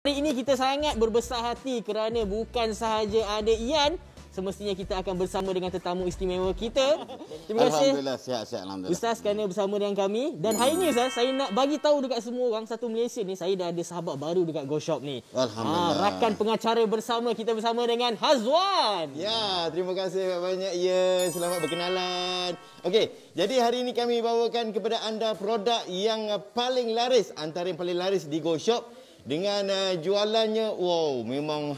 Hari ini kita sangat berbesar hati kerana bukan sahaja ada Ian, semestinya kita akan bersama dengan tetamu istimewa kita. Terima kasih. Alhamdulillah, sihat-sihat. Alhamdulillah. Ustaz kerana bersama dengan kami. Dan hari ini Ustaz, saya nak bagi tahu dekat semua orang satu Malaysia ni, saya dah ada sahabat baru dekat Go Shop ni. Alhamdulillah. Rakan pengacara bersama kita bersama dengan Hazwan. Ya, terima kasih banyak ya. Selamat berkenalan. Okey, jadi hari ini kami bawakan kepada anda produk yang paling laris, antara yang paling laris di Go Shop. Dengan jualannya, wow, memang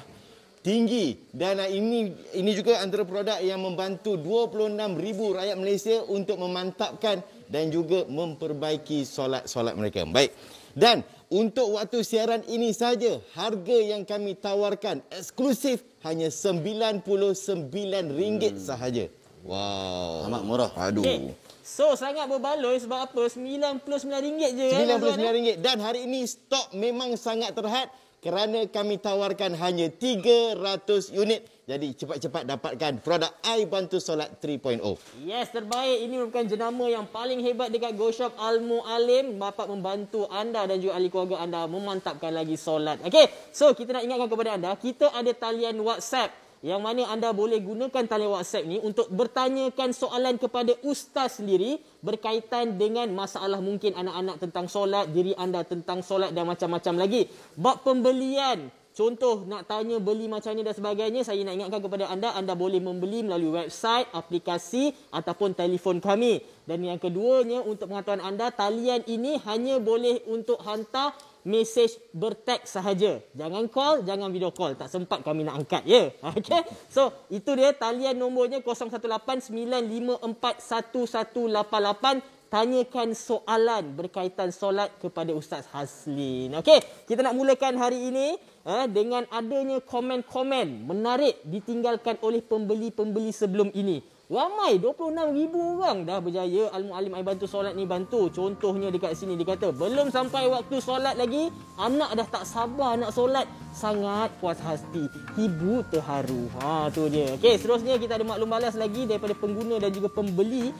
tinggi. Dan ini juga antara produk yang membantu 26,000 rakyat Malaysia untuk memantapkan dan juga memperbaiki solat mereka. Baik. Dan untuk waktu siaran ini saja, harga yang kami tawarkan eksklusif hanya RM99 sahaja. Wow. Amat murah. Aduh. Okay. So, sangat berbaloi sebab apa? RM99 je. RM99. Dan hari ini stok memang sangat terhad kerana kami tawarkan hanya 300 unit. Jadi cepat-cepat dapatkan produk iBantu Solat 3.0. Yes, terbaik. Ini merupakan jenama yang paling hebat dekat Go Shop Al-Mualim, dapat membantu anda dan juga ahli keluarga anda memantapkan lagi solat. Okey, so kita nak ingatkan kepada anda, kita ada talian WhatsApp yang mana anda boleh gunakan talian WhatsApp ni untuk bertanyakan soalan kepada ustaz sendiri berkaitan dengan masalah mungkin anak-anak tentang solat, diri anda tentang solat dan macam-macam lagi. Bab pembelian, contoh nak tanya beli macam ni dan sebagainya, saya nak ingatkan kepada anda boleh membeli melalui website, aplikasi ataupun telefon kami. Dan yang keduanya, untuk pengetahuan anda, talian ini hanya boleh untuk hantar mesej berteks sahaja. Jangan call, jangan video call. Tak sempat kami nak angkat, ya. Okey. So, itu dia talian nombornya 0189541188. Tanyakan soalan berkaitan solat kepada Ustaz Haslin. Okey, kita nak mulakan hari ini dengan adanya komen-komen menarik ditinggalkan oleh pembeli-pembeli sebelum ini. Ramai 26,000 orang dah berjaya Al-Mualim iBantu Solat ni bantu. Contohnya dekat sini dia kata, belum sampai waktu solat lagi, anak dah tak sabar nak solat. Sangat puas hati, ibu terharu. Tu dia. Okey, seterusnya kita ada maklum balas lagi daripada pengguna dan juga pembeli,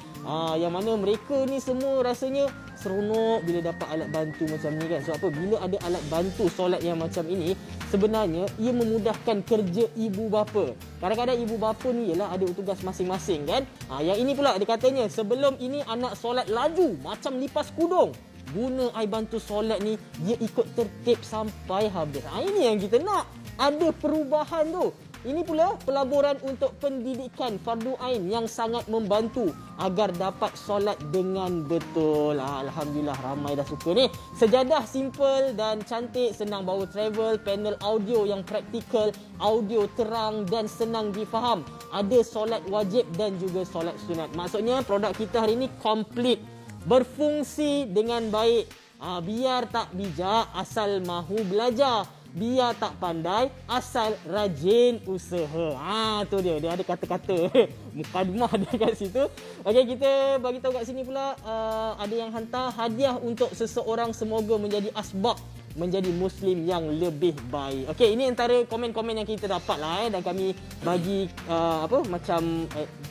yang mana mereka ni semua rasanya seronok bila dapat alat bantu macam ni kan. Sebab apa? Bila ada alat bantu solat yang macam ini, sebenarnya ia memudahkan kerja ibu bapa. Kadang-kadang ibu bapa ni ialah ada tugas masing-masing kan. Yang ini pula dia katanya, sebelum ini anak solat laju macam lipas kudung. Guna iBantu Solat ni, dia ikut tertib sampai habis. Ini yang kita nak. Ada perubahan tu. Ini pula pelaburan untuk pendidikan fardu ain yang sangat membantu agar dapat solat dengan betul. Alhamdulillah, ramai dah suka ni. Sejadah simple dan cantik, senang bawa travel, panel audio yang praktikal, audio terang dan senang difaham. Ada solat wajib dan juga solat sunat. Maksudnya produk kita hari ini komplit, berfungsi dengan baik. Biar tak bijak, asal mahu belajar. Biar tak pandai, asal rajin usaha. Tu dia. Dia ada kata-kata mukadimah dia kat situ. Okey, kita bagi tahu kat sini pula, ada yang hantar hadiah untuk seseorang, semoga menjadi asbab menjadi Muslim yang lebih baik. Okey, ini antara komen-komen yang kita dapat lah, dan kami bagi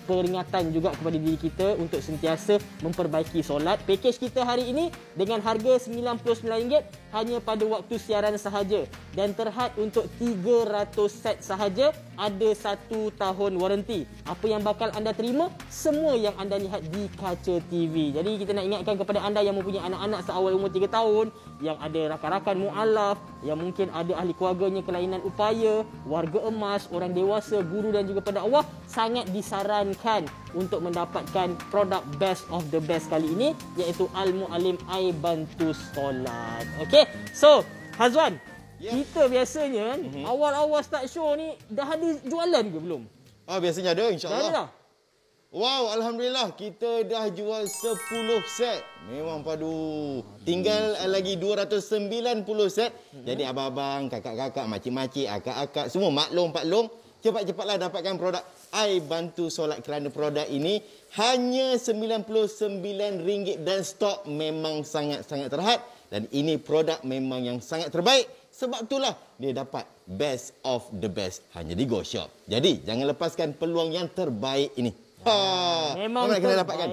peringatan juga kepada diri kita untuk sentiasa memperbaiki solat. Pakej kita hari ini dengan harga RM99 hanya pada waktu siaran sahaja, dan terhad untuk 300 set sahaja. Ada 1 tahun waranti. Apa yang bakal anda terima? Semua yang anda lihat di kaca TV. Jadi kita nak ingatkan kepada anda yang mempunyai anak-anak seawal umur 3 tahun, yang ada rakan-rakan mu'alaf, yang mungkin ada ahli keluarganya kelainan upaya, warga emas, orang dewasa, guru dan juga pendakwah, sangat disarankan untuk mendapatkan produk best of the best kali ini, iaitu Al-Mualim iBantu Solat. Okey, so Hazwan, kita biasanya kan, awal-awal start show ni dah ada jualan ke belum? Biasanya ada, insyaAllah. Dah. Wow, Alhamdulillah, kita dah jual 10 set. Memang padu. Tinggal lagi 290 set. Jadi abang-abang, kakak-kakak, makcik-makcik, akak-akak, semua maklum-paklum, cepat-cepatlah dapatkan produk iBantu Solat, kerana produk ini hanya RM99 dan stok memang sangat-sangat terhad. Dan ini produk memang yang sangat terbaik. Sebab itulah dia dapat best of the best hanya di Go Shop. Jadi jangan lepaskan peluang yang terbaik ini. Memang nak kena dapatkan.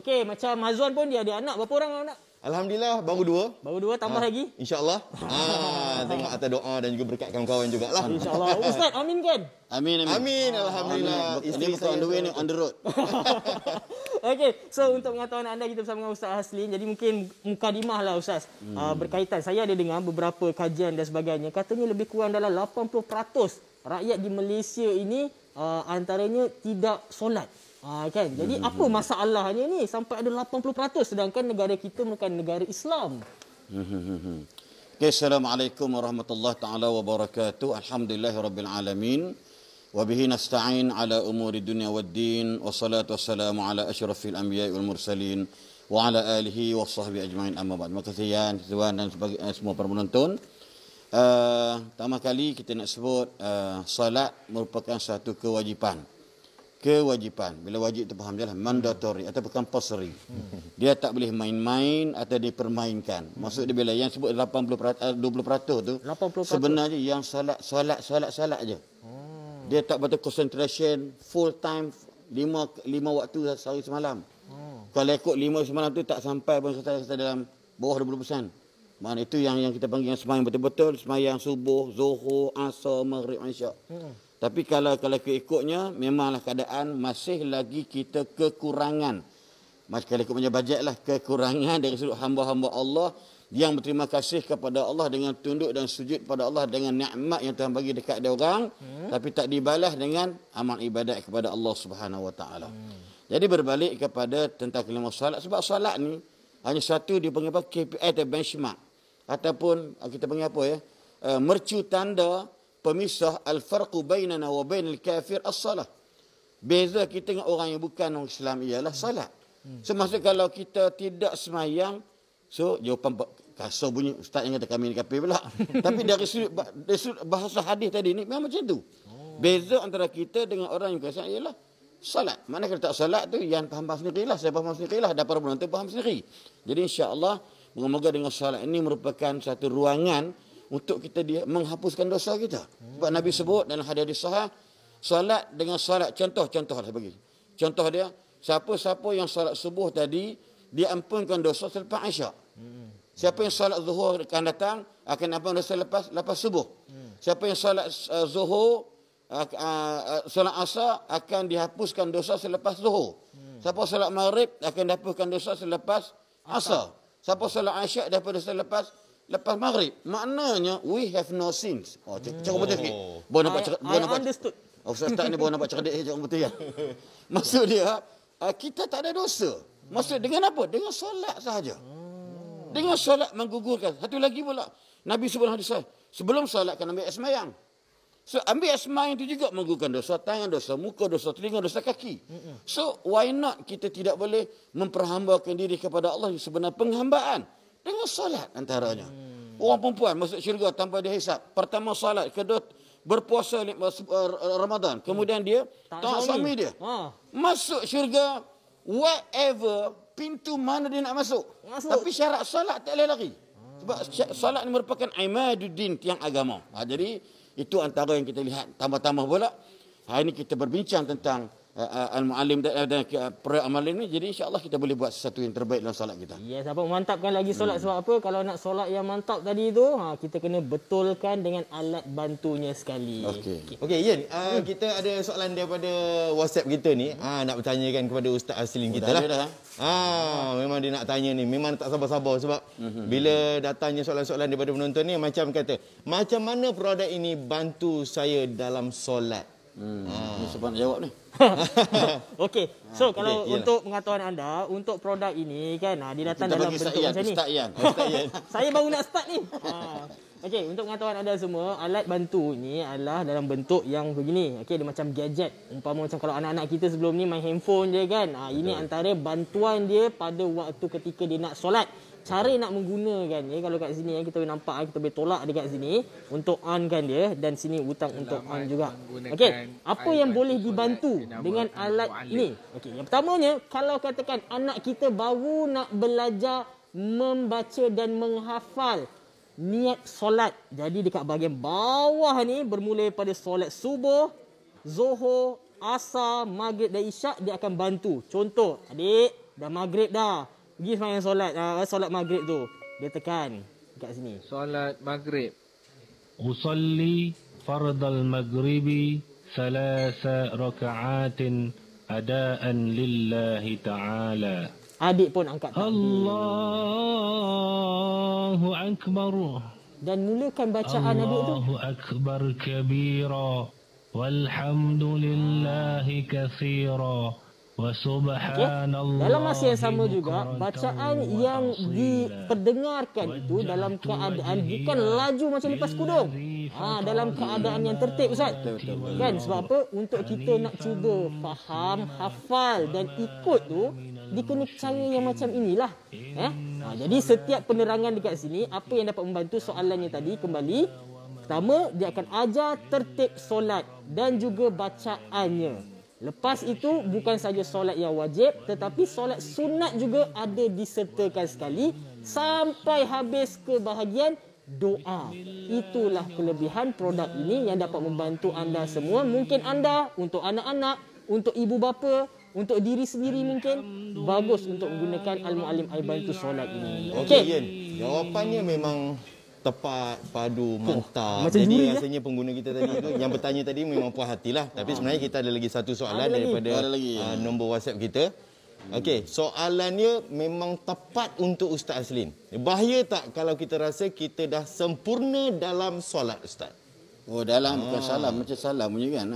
Okey, macam Hazwan pun dia ada anak. Berapa orang anak? Alhamdulillah baru 2. Baru 2 tambah lagi. InsyaAllah. Tengok atas doa dan juga berkat kawan-kawan jugalah. InsyaAllah. Ustaz, amin kan? Amin. Amin, alhamdulillah. Ini bukan on the way ni, on the road. Okey, so untuk pengetahuan anda kita bersama dengan Ustaz Haslin. Jadi mungkin mukadimah lah Ustaz. Berkaitan, saya ada dengar beberapa kajian dan sebagainya. Katanya lebih kurang dalam 80% rakyat di Malaysia ini antaranya tidak solat. Kan? Jadi apa masalahnya ni sampai ada 80% sedangkan negara kita merupakan negara Islam. Okay, Assalamualaikum warahmatullahi taala wabarakatuh. Alhamdulillahirabbil alamin. Wa bihi nasta'in ala umuri dunya waddin. Wassalatu wassalamu ala asyrafil anbiya'i wal mursalin wa ala alihi wa sahbihi ajma'in amma ba'd. Terima kasih tuan dan semua para penonton. Pertama kali kita nak sebut solat merupakan satu kewajipan. Bila wajib itu faham je lah, mandatory atau compulsory. Dia tak boleh main-main atau dipermainkan. Maksud dia bila yang sebut 20% tu 80%. sebenarnya yang solat je. Dia tak betul concentration full time 5 waktu sehari semalam. Kalau ikut 5 semalam tu tak sampai pun dalam bawah 20%. Mana itu yang kita panggil yang semayang betul-betul, semayang subuh, zuhur, asar, maghrib, isyak. Tapi kalau ikutnya memanglah keadaan masih lagi kita kekurangan. Kalau ikut punya bajet lah, kekurangan dari sudut hamba-hamba Allah yang berterima kasih kepada Allah dengan tunduk dan sujud pada Allah dengan nikmat yang Tuhan bagi dekat dia orang, tapi tak dibalas dengan amal ibadat kepada Allah Subhanahu Wa Taala. Jadi berbalik kepada tentang kalimah solat, sebab solat ni hanya satu dia panggil apa, KPI atau benchmark ataupun kita panggil apa ya, mercu tanda pemisah al-farqu bainana wa bainal kafir as-salah. Beza kita dengan orang yang bukan orang Islam ialah salat. So maksud kalau kita tidak semayang, so jawapan kasar bunyi ustaz yang kata kami ni kafir pula. Tapi dari sudut bahasa hadis tadi ni memang macam tu. Beza antara kita dengan orang yang bukan Islam ialah salat. Mana kalau tak salat tu yang faham sendirilah, saya faham sendirilah, dan para penonton faham sendiri. Jadi insya-Allah moga-moga dengan salat ini merupakan satu ruangan untuk kita menghapuskan dosa kita. Sebab Nabi sebut dalam hadis sahih, solat dengan solat, contoh-contoh lah bagi. Contoh dia, siapa-siapa yang solat subuh tadi, dia ampunkan dosa selepas isyak. Siapa yang solat zuhur akan datang, akan ampunkan dosa lepas subuh. Siapa yang solat zuhur, solat asar, akan dihapuskan dosa selepas zuhur. Siapa solat maghrib, akan dihapuskan dosa selepas asar. Siapa solat isyak, dihapuskan dosa lepas maghrib. Maknanya we have no sins. Cakap betul sikit. Boleh nampak Understood. Ustaz ni boleh nampak cerdik cakap betul ya. Maksud dia kita tak ada dosa. Maksud dengan apa? Dengan solat sahaja. Dengan solat menggugurkan. Satu lagi pula Nabi sebut hadis sebelum solat kan ambil air semayang. So ambil air semayang itu juga menggugurkan dosa tangan, dosa muka, dosa telinga, dosa kaki. So why not kita tidak boleh memperhambakan diri kepada Allah sebenar penghambaan dengan solat antaranya. Orang perempuan masuk syurga tanpa dihisap. Pertama solat, kedua berpuasa Ramadan, kemudian dia taat suami dia. Masuk syurga whatever pintu mana dia nak masuk. Tapi syarat solat tak boleh lari. Sebab solat ni merupakan imaduddin, tiang agama. Jadi itu antara yang kita lihat. Tambah-tambah pula hari ini kita berbincang tentang al-muallim dan peramalan ini. Jadi insya-Allah kita boleh buat sesuatu yang terbaik dalam solat kita. Ya, siapa memantapkan lagi solat sebab apa? Kalau nak solat yang mantap tadi tu, kita kena betulkan dengan alat bantunya sekali. Okey, Ian, kita ada soalan daripada WhatsApp kita ni. Nak bertanyakan kepada Ustaz Haslin kita lah. Memang dia nak tanya ni. Memang tak sabar-sabar sebab bila datangnya soalan-soalan daripada penonton ni macam kata, macam mana produk ini bantu saya dalam solat? Ini sebab nak jawab ni. Okey. So kalau untuk pengetahuan anda, untuk produk ini kan dia datang dalam bentuk macam ni. Saya baru nak start ni. Okey, untuk pengetahuan anda semua, alat bantu ni adalah dalam bentuk yang begini. Okey, dia macam gadget. Umpama macam kalau anak-anak kita sebelum ni main handphone je kan. Ini antara bantuan dia pada waktu ketika dia nak solat. Cara nak menggunakan ya, kalau kat sini kita boleh nampak, kita boleh tolak dekat sini untuk on kan dia, dan sini butang untuk on juga. Okey, apa yang boleh dibantu dengan alat ini? Okey, yang pertamanya kalau katakan anak kita baru nak belajar membaca dan menghafal niat solat. Jadi dekat bahagian bawah ni bermula daripada solat subuh, zuhur, asar, maghrib dan isyak dia akan bantu. Contoh, adik dah maghrib dah. Pergi sembahyang solat maghrib tu. Dia tekan dekat sini. Solat maghrib. أصلي فرض المغرب 3 ركعات أداء لله تعالى. Adik pun angkat takbir. الله أكبر. Dan mulakan bacaan adik tu. الله أكبر كبيرا والحمد لله كثيرا وسبحان الله. Dalam masa yang sama juga, bacaan yang diperdengarkan itu dalam keadaan bukan laju macam lepas kudung. Dalam keadaan yang tertib, Ustaz. Kan? Sebab apa? Untuk kita nak cuba faham, hafal dan ikut tu, dikena cara yang macam inilah. Jadi setiap penerangan dekat sini, apa yang dapat membantu soalannya tadi, kembali. Pertama, dia akan ajar tertib solat dan juga bacaannya. Lepas itu, bukan saja solat yang wajib, tetapi solat sunat juga ada disertakan sekali sampai habis ke bahagian doa. Itulah kelebihan produk ini yang dapat membantu anda semua. Mungkin anda, untuk anak-anak, untuk ibu bapa, untuk diri sendiri mungkin, bagus untuk menggunakan Al-Mu'allim iBantu Solat ini. Okey, Ian. Jawapannya memang tepat, padu, mantap. Macam Jadi juri, rasanya pengguna kita tadi tu, yang bertanya tadi memang puas hatilah. Tapi sebenarnya kita ada lagi satu soalan daripada nombor WhatsApp kita. Okey, soalannya memang tepat untuk Ustaz Aslin. Bahaya tak kalau kita rasa kita dah sempurna dalam solat, Ustaz? Oh, dalam bukan salam, macam salam punya kan.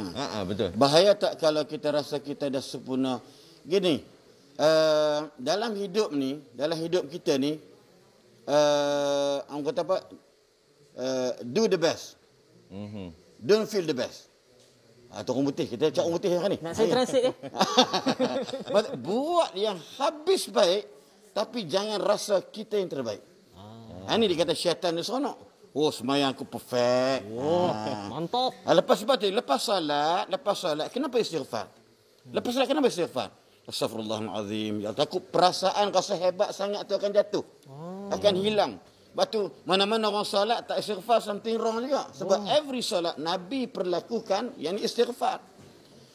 Betul. Bahaya tak kalau kita rasa kita dah sempurna? Gini, dalam hidup kita ni, orang kata apa? Do the best. Don't feel the best. Atau orang putih. Kita cakap orang putih hari ni. Nak saya translate Buat yang habis baik, tapi jangan rasa kita yang terbaik. Ini dikata syaitan dia seronok. Oh, semayang aku perfect. Mantap. Lepas salat, kenapa istighfar? Lepas salat, kenapa istighfar? Astaghfirullahalazim. Ya, takut perasaan rasa hebat sangat tu akan jatuh. Akan hilang. Lepas tu, mana-mana orang salat tak istighfar, something wrong juga. Sebab every salat, Nabi perlakukan yang istighfar.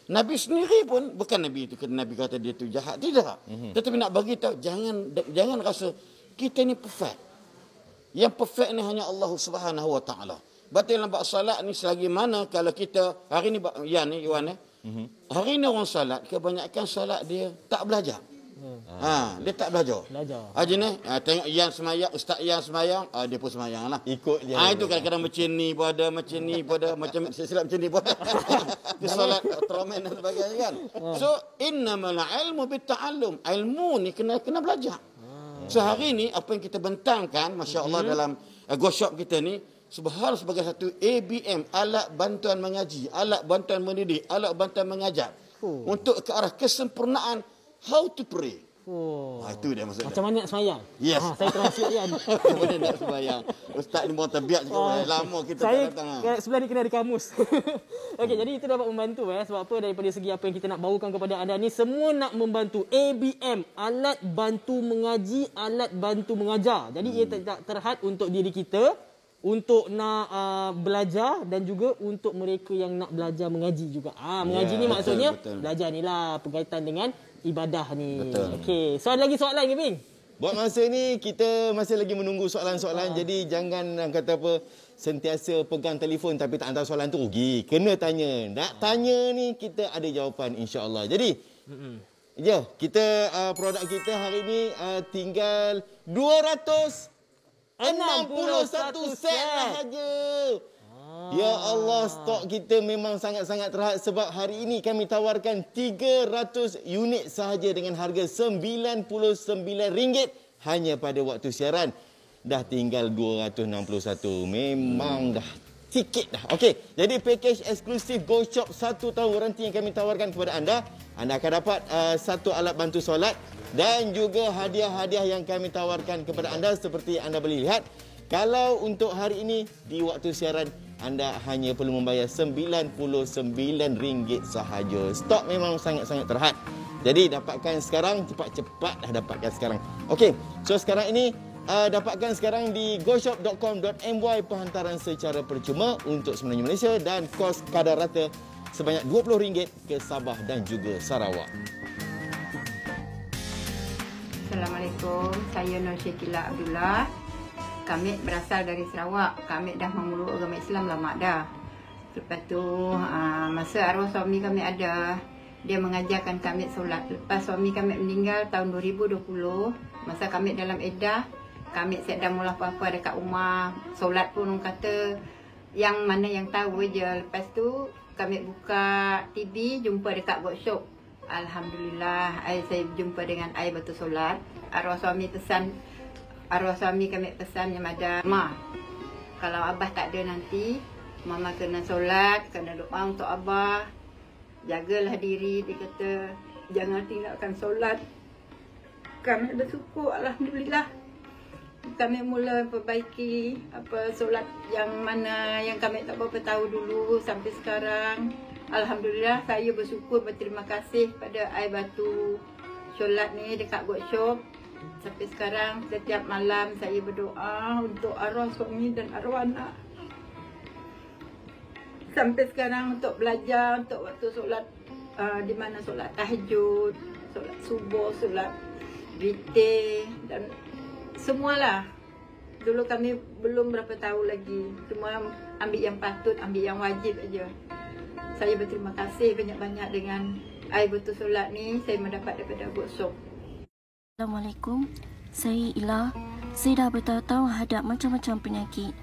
Nabi sendiri pun, bukan Nabi itu, Nabi kata dia tu jahat. Tidak. Tetapi nak bagi tahu, jangan rasa kita ni perfect. Yang perfect ni hanya Allah Subhanahu Wa Taala. Betul dalam bab salat ni selagi mana kalau kita, hari ni, Iwan, hari ni orang salat, kebanyakan salat dia tak belajar. Dia tak belajar. Aja ni, tengok Ian semayang, Ustaz Ian semayang, dia pun semayang lah. Ikut je. Itu kadang-kadang macam ni pun ada, macam silap macam ni pun ada. Dia solat tromen dan sebagainya kan. So, innamal ilmu bitta'allum. Ilmu ni kena belajar. So, hari ni, apa yang kita bentangkan, Masya Allah dalam Go Shop kita ni, sebagai satu ABM, alat bantuan mengaji, alat bantuan mendidik, alat bantuan mengajar. Untuk ke arah kesempurnaan how to pray. Itu dia maksudnya. Macam mana nak sembahyang? Yes. Saya translate kan. Macam mana nak sembahyang? Ustaz ni orang terbiak juga. Lama kita tak datang. Sebelah ni kena ada kamus. Okey, jadi itu dapat membantu sebab apa, daripada segi apa yang kita nak bawakan kepada anda ni, semua nak membantu. ABM, alat bantu mengaji, alat bantu mengajar. Jadi ia tak terhad untuk diri kita, untuk nak belajar dan juga untuk mereka yang nak belajar mengaji juga. Mengaji ni maksudnya betul. Belajar ni lah berkaitan dengan ibadah ni. Okey, soalan ke Bing? Buat masa ni kita masih lagi menunggu soalan-soalan. Jadi jangan kata apa sentiasa pegang telefon tapi tak hantar soalan tu rugi. Kena tanya. Nak tanya ni kita ada jawapan insya-Allah. Jadi kita produk kita hari ni tinggal 261 set sahaja. Ya Allah, stok kita memang sangat-sangat terhad sebab hari ini kami tawarkan 300 unit sahaja dengan harga RM99 hanya pada waktu siaran. Dah tinggal 261. Memang dah sikit dah. Okey, jadi package eksklusif Go Shop 1 tahun waranti yang kami tawarkan kepada anda. Anda akan dapat satu alat bantu solat dan juga hadiah-hadiah yang kami tawarkan kepada anda seperti anda boleh lihat. Kalau untuk hari ini di waktu siaran, anda hanya perlu membayar RM99 sahaja. Stok memang sangat-sangat terhad. Jadi dapatkan sekarang, cepat-cepat dah dapatkan sekarang. Okey, so sekarang ini dapatkan sekarang di goshop.com.my, penghantaran secara percuma untuk semenanjung Malaysia dan kos kadar rata sebanyak RM20 ke Sabah dan juga Sarawak. Assalamualaikum. Saya Nur Syekila Abdullah. Kami berasal dari Sarawak. Kami dah memeluk agama Islam lama dah. Lepas tu masa arwah suami kami ada, dia mengajarkan kami solat. Lepas suami kami meninggal tahun 2020, masa kami dalam iddah, kami sedang mula apa-apa dekat rumah. Solat pun orang kata yang mana yang tahu je. Lepas tu kami buka TV, jumpa dekat workshop. Alhamdulillah, saya jumpa dengan air batu solat. Arwah suami kami pesan yang ada, Ma, kalau Abah tak ada nanti, Mama kena solat, kena doa untuk Abah. Jagalah diri, dia kata, jangan tinggalkan solat. Kami bersyukur, Alhamdulillah. Kami mula perbaiki solat yang mana yang kami tak berapa tahu dulu sampai sekarang. Alhamdulillah, saya bersyukur, berterima kasih pada air batu solat ni dekat workshop. Sampai sekarang setiap malam saya berdoa untuk arwah suami dan arwah anak. Sampai sekarang untuk belajar, untuk waktu solat di mana solat tahajud, solat subuh, solat witir dan semualah. Dulu kami belum berapa tahu lagi. Semua ambil yang patut, ambil yang wajib aja. Saya berterima kasih banyak-banyak dengan air batu solat ni saya mendapat daripada workshop. Assalamualaikum. Saya Ila. Saya dah bertahun-tahun hadap macam-macam penyakit.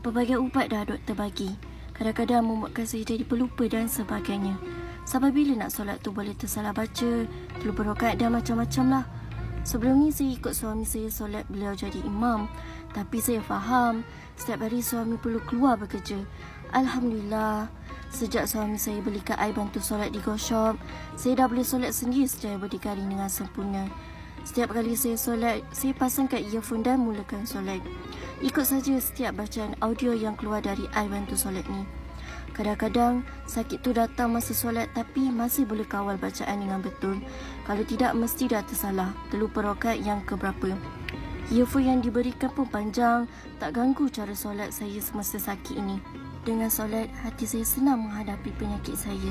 Pelbagai ubat dah doktor bagi. Kadang-kadang membuatkan saya jadi pelupa dan sebagainya. Sampai bila nak solat tu boleh tersalah baca, terlupa rakaat dan macam-macam lah. Sebelum ni saya ikut suami saya solat, beliau jadi imam. Tapi saya faham setiap hari suami perlu keluar bekerja. Alhamdulillah, sejak suami saya belikan air bantu solat di Go Shop, saya dah boleh solat sendiri secara berdikari dengan sempurna. Setiap kali saya solat, saya pasangkan earphone dan mulakan solat. Ikut saja setiap bacaan audio yang keluar dari air bantu solat ni. Kadang-kadang sakit tu datang masa solat tapi masih boleh kawal bacaan dengan betul. Kalau tidak mesti dah tersalah, terlupa rakaat yang keberapa. Earphone yang diberikan pun panjang, tak ganggu cara solat saya semasa sakit ini. Dengan solat, hati saya senang menghadapi penyakit saya.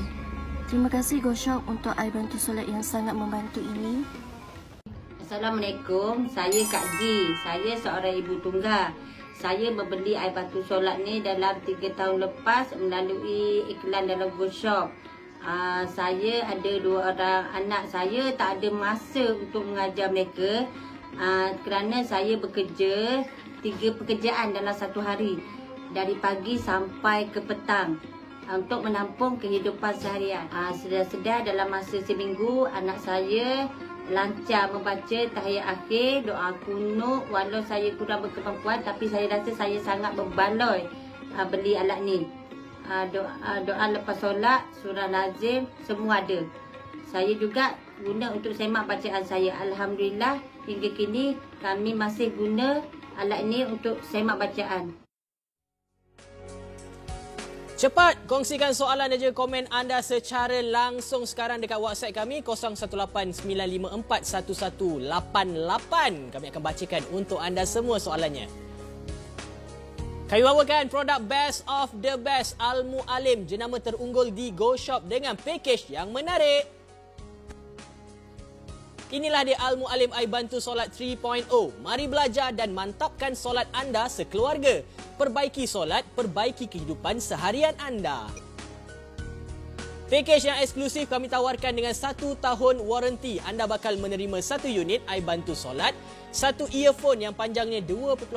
Terima kasih Go Shop untuk air bantu solat yang sangat membantu ini. Assalamualaikum, saya Kak Ji. Saya seorang ibu tunggal. Saya membeli air batu solat ni dalam 3 tahun lepas melalui iklan dalam Go Shop. Saya ada 2 orang anak saya, tak ada masa untuk mengajar mereka kerana saya bekerja 3 pekerjaan dalam satu hari, dari pagi sampai ke petang, untuk menampung kehidupan seharian. Sedar-sedar dalam masa seminggu anak saya lancar membaca tahiyat akhir, doa kunut. Walau saya kurang berkemampuan tapi saya rasa saya sangat berbaloi beli alat ni. Doa lepas solat, surah lazim, semua ada. Saya juga guna untuk semak bacaan saya. Alhamdulillah, hingga kini kami masih guna alat ni untuk semak bacaan. Cepat kongsikan soalan dan juga komen anda secara langsung sekarang dekat WhatsApp kami 0189541188. Kami akan bacakan untuk anda semua soalannya. Kami bawakan produk Best of the Best Al-Mu'alim, jenama terunggul di Go Shop dengan package yang menarik. Inilah dia Al-Mu'alim Air Bantu Solat 3.0. Mari belajar dan mantapkan solat anda sekeluarga. Perbaiki solat, perbaiki kehidupan seharian anda. Pakej yang eksklusif kami tawarkan dengan 1 tahun waranti. Anda bakal menerima 1 unit air bantu solat, 1 earphone yang panjangnya 2.5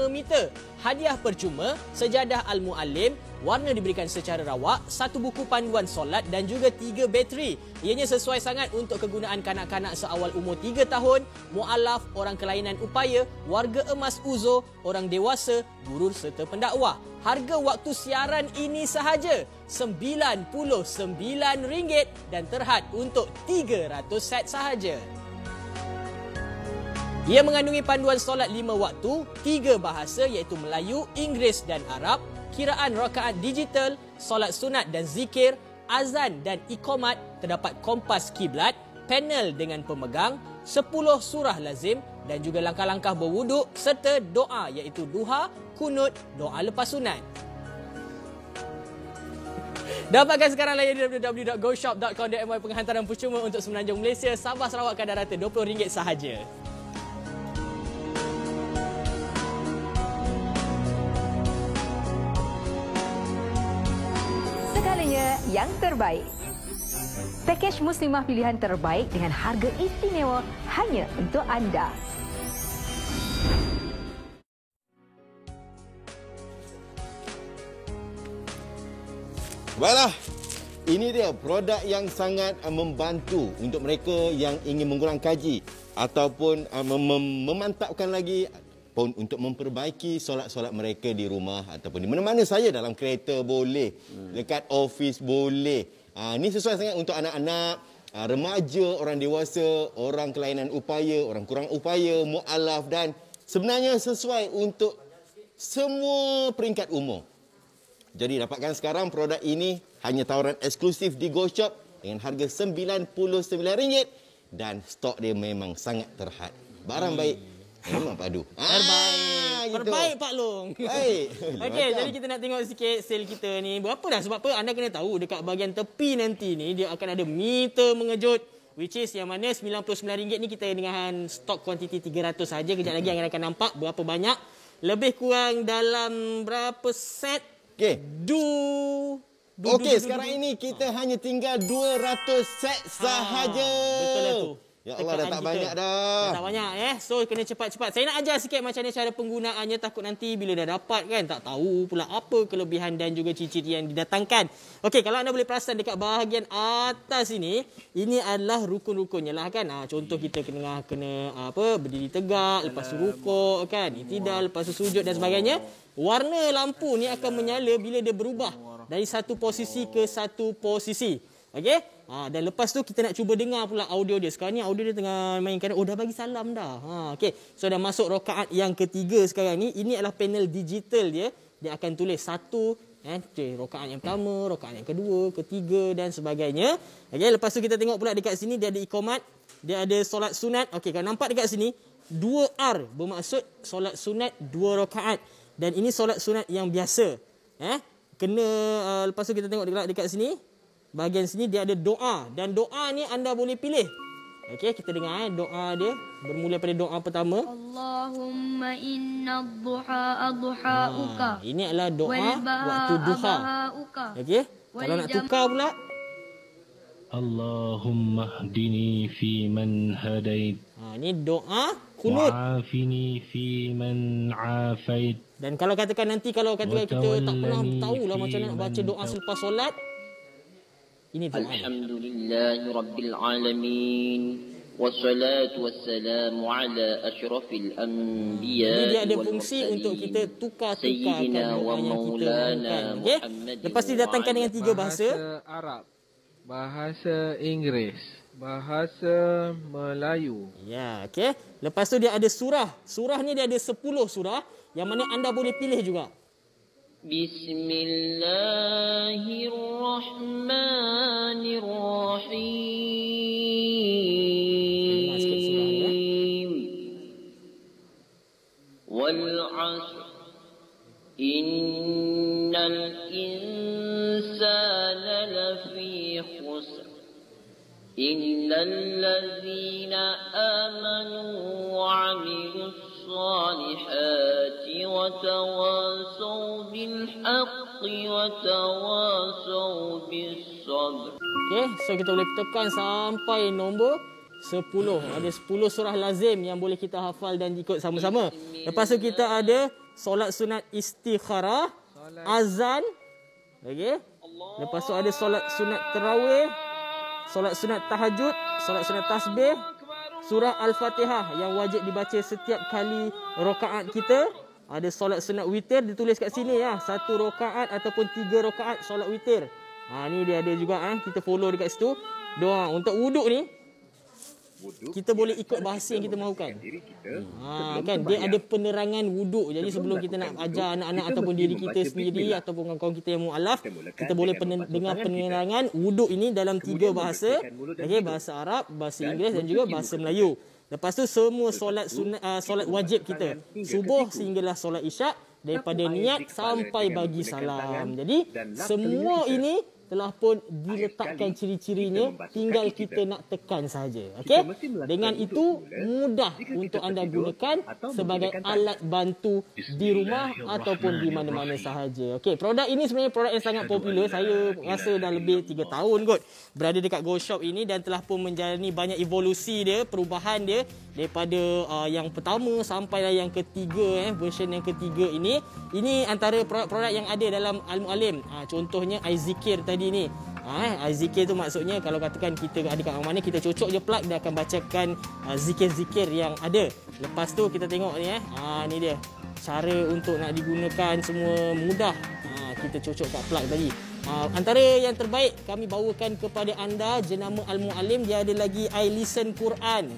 meter, hadiah percuma, sejadah Al-Mu'alim, warna diberikan secara rawak, 1 buku panduan solat dan juga 3 bateri. Ianya sesuai sangat untuk kegunaan kanak-kanak seawal umur 3 tahun, mu'alaf, orang kelainan upaya, warga emas uzo, orang dewasa, guru serta pendakwah. Harga waktu siaran ini sahaja RM99 dan terhad untuk 300 set sahaja. Ia mengandungi panduan solat 5 waktu, 3 bahasa iaitu Melayu, Inggeris dan Arab, kiraan rakaat digital, solat sunat dan zikir, azan dan iqamat, terdapat kompas kiblat, panel dengan pemegang, 10 surah lazim dan juga langkah-langkah berwuduk serta doa iaitu duha, kunut, doa lepas sunat. Dapatkan sekarang layar www.goshop.com.my, penghantaran percuma untuk Semenanjung Malaysia, Sabah, Sarawak, Kadar Rata, RM20 sahaja. Segalanya yang terbaik. Pakej muslimah pilihan terbaik dengan harga istimewa hanya untuk anda. Baiklah, ini dia produk yang sangat membantu untuk mereka yang ingin mengulang kaji ataupun memantapkan lagi untuk memperbaiki solat-solat mereka di rumah ataupun di mana-mana saja, dalam kereta boleh, dekat office boleh. Ini sesuai sangat untuk anak-anak, remaja, orang dewasa, orang kelainan upaya, orang kurang upaya, mu'alaf, dan sebenarnya sesuai untuk semua peringkat umur. Jadi dapatkan sekarang produk ini hanya tawaran eksklusif di GoShop dengan harga RM99 dan stok dia memang sangat terhad. Barang baik memang padu. Terbaik. Gitu. Terbaik Pak Long. Baik. Okey, jadi kita nak tengok sikit sale kita ni. Berapa dah? Sebab apa? Anda kena tahu dekat bahagian tepi nanti ni dia akan ada meter mengejut, which is yang mana RM99 ni kita dengan stok kuantiti 300 saja. Kejap lagi yang akan nampak berapa banyak. Lebih kurang dalam berapa set? Okey. Okey, sekarang ini kita hanya tinggal 200 set sahaja. Betul lah tu. Ya Allah, dah tak banyak dah. Dah tak banyak So kena cepat-cepat. Saya nak ajar sikit macam mana cara penggunaannya, takut nanti bila dah dapat kan tak tahu pula apa kelebihan dan juga ciri-ciri yang didatangkan. Okey, kalau anda boleh perasan dekat bahagian atas ini adalah rukun-rukunnya lah kan. Contoh kita kena berdiri tegak, lepas tu rukuk kan, itidal, lepas tu sujud dan sebagainya. Warna lampu ni akan menyala bila dia berubah dari satu posisi ke satu posisi. Okey? Dan lepas tu kita nak cuba dengar pula audio dia. Sekarang ni audio dia tengah mainkan. Oh, dah bagi salam dah. Okey. So dah masuk rakaat yang ketiga sekarang ni. Ini adalah panel digital dia. Dia akan tulis satu, rakaat yang pertama, rakaat yang kedua, ketiga dan sebagainya. Okey, lepas tu kita tengok pula dekat sini dia ada iqamat, dia ada solat sunat. Okey, kalau nampak dekat sini 2R bermaksud solat sunat 2 rakaat. Dan ini solat sunat yang biasa. Lepas tu kita tengok dekat sini. Bahagian sini dia ada doa. Dan doa ni anda boleh pilih. Okey, kita dengar doa dia. Bermula pada doa pertama. Allahumma inna dhuha adhuhauka. Ini adalah doa waktu duha. Okey, kalau nak tukar pula. Allahumma hdini fi man hadait. Ini doa kunut. Wa'afini fi man afait. Dan kalau katakan nanti kita tak pernah tahulah macam mana nak baca doa selepas solat. Ini doa. Alhamdulillahirabbil alamin. Wassalatu wassalamu ala asyrafil anbiya. Ini dia ada fungsi untuk kita tukar-tukarkan doa yang kita mahukan. Okey. Lepas didatangkan dengan 3 bahasa. Bahasa Arab, bahasa Inggeris, bahasa Melayu. Ya, okey. Lepas tu dia ada surah. Surah ni dia ada 10 surah yang mana anda boleh pilih juga. Bismillahirrahmanirrahim. Wal 'asr innal insana lafi khusr illa allazina amanu wa 'amilus salihati wa tawasaw bil haqqi wa tawasaw bis sabr. Okey, so kita boleh tekan sampai nombor 10. Ada 10 surah lazim yang boleh kita hafal dan ikut sama-sama. Lepas tu kita ada solat sunat istikharah, azan. Okey. Lepas tu ada solat sunat tarawih, solat sunat tahajud, solat sunat tasbih, surah Al-Fatihah yang wajib dibaca setiap kali rakaat kita. Ada solat sunat witir ditulis kat sini ya, 1 rakaat ataupun 3 rakaat solat witir. Ni dia ada juga kita follow dekat situ. Doa untuk wuduk ni kita boleh ikut bahasa yang kita mahukan. Kan dia ada penerangan wuduk. Jadi sebelum kita nak ajar anak-anak ataupun diri kita sendiri ataupun kawan kita yang mualaf, kita boleh dengar penerangan wuduk ini dalam 3 bahasa. Okey, bahasa Arab, bahasa Inggeris dan juga bahasa Melayu. Lepas tu semua solat sunat, solat wajib kita, subuh sehinggalah solat isyak, daripada niat sampai bagi salam. Jadi semua ini telah pun diletakkan ciri-cirinya, tinggal kita nak tekan saja. Okey? Dengan itu mudah untuk anda gunakan sebagai alat bantu di rumah ataupun di mana-mana sahaja. Okey, produk ini sebenarnya produk yang sangat popular. Saya rasa dah lebih 3 tahun kot berada dekat Go Shop ini dan telah pun menjalani banyak evolusi dia, perubahan dia daripada yang pertama sampai yang ketiga, version yang ketiga ini. Ini antara produk-produk yang ada dalam Al-Mu'alim. Contohnya iZikir tadi ni. iZikir tu maksudnya kalau katakan kita ada kat mana, kita cocok je plug, dia akan bacakan zikir-zikir yang ada. Lepas tu kita tengok ni ni dia. Cara untuk nak digunakan semua mudah. Kita cocok kat plug tadi. Antara yang terbaik kami bawakan kepada anda jenama Al-Mu'alim. Dia ada lagi iListen Quran.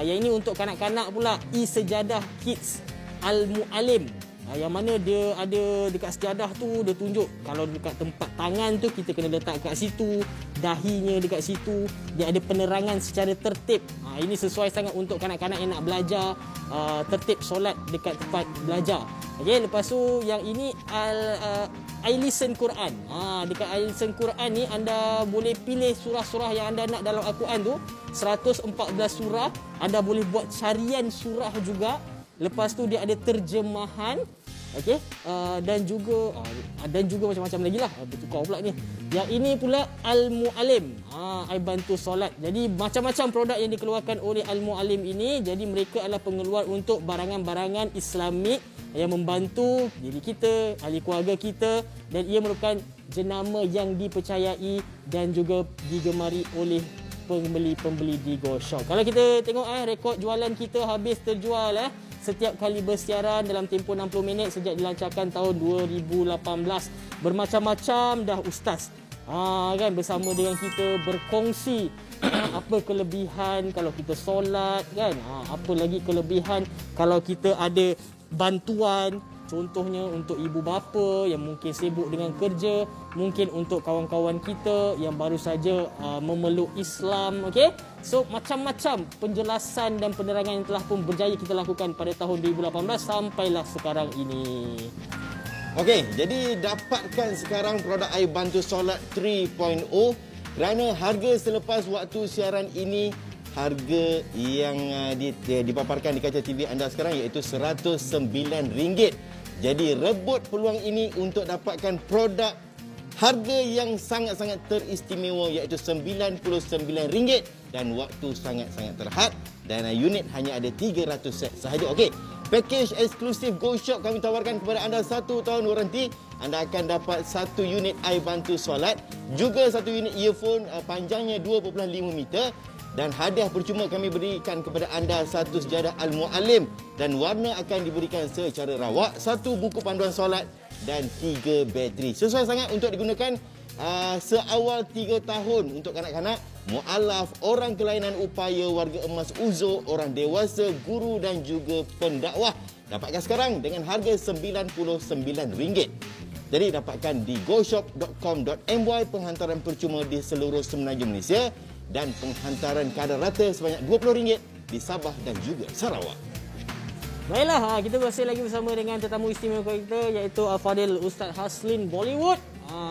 Yang ini untuk kanak-kanak pula, e-sejadah kids Al-Mu'alim. Yang mana dia ada dekat sejadah tu, dia tunjuk kalau dekat tempat tangan tu kita kena letak kat situ, dahinya dekat situ, dia ada penerangan secara tertib. Ini sesuai sangat untuk kanak-kanak yang nak belajar tertib solat dekat tempat belajar. Okey, lepas tu yang ini iListen Quran. Dekat iListen Quran ni anda boleh pilih surah-surah yang anda nak dalam Al-Quran tu, 114 surah. Anda boleh buat carian surah juga. Lepas tu dia ada terjemahan, okey, dan juga macam-macam lagi lah. Bertukar pula ni. Yang ini pula Al-Mu'alim, iBantu Solat. Jadi macam-macam produk yang dikeluarkan oleh Al-Mu'alim ini. Jadi mereka adalah pengeluar untuk barangan-barangan Islamik yang membantu diri kita, ahli keluarga kita, dan ia merupakan jenama yang dipercayai dan juga digemari oleh pembeli-pembeli di Go Shop. Kalau kita tengok rekod jualan kita habis terjual setiap kali bersiaran dalam tempoh 60 minit sejak dilancarkan tahun 2018. Bermacam-macam dah ustaz kan bersama dengan kita berkongsi apa kelebihan kalau kita solat kan, apa lagi kelebihan kalau kita ada bantuan. Contohnya untuk ibu bapa yang mungkin sibuk dengan kerja, mungkin untuk kawan-kawan kita yang baru saja memeluk Islam. Okey, so macam-macam penjelasan dan penerangan yang telah pun berjaya kita lakukan pada tahun 2018 sampailah sekarang ini. Okey, jadi dapatkan sekarang produk iBantu Solat 3.0 kerana harga selepas waktu siaran ini, harga yang dipaparkan di kaca TV anda sekarang iaitu RM109. Jadi rebut peluang ini untuk dapatkan produk harga yang sangat-sangat teristimewa iaitu RM99 dan waktu sangat-sangat terhad dan unit hanya ada 300 set sahaja. Okey, package eksklusif Go Shop kami tawarkan kepada anda 1 tahun waranti. Anda akan dapat 1 unit iBantu Solat, juga 1 unit earphone panjangnya 2.5 meter. Dan hadiah percuma kami berikan kepada anda 1 sejadah Al-Mu'alim dan warna akan diberikan secara rawak, 1 buku panduan solat dan 3 bateri. Sesuai sangat untuk digunakan seawal 3 tahun untuk kanak-kanak, mu'alaf, orang kelainan upaya, warga emas uzur, orang dewasa, guru dan juga pendakwah. Dapatkan sekarang dengan harga RM99. Jadi dapatkan di goshop.com.my, penghantaran percuma di seluruh Semenanjung Malaysia dan penghantaran kadar rata sebanyak RM20 di Sabah dan juga Sarawak. Baiklah, kita masih lagi bersama dengan tetamu istimewa kita iaitu Al-Fadil Ustaz Haslin Bollywood.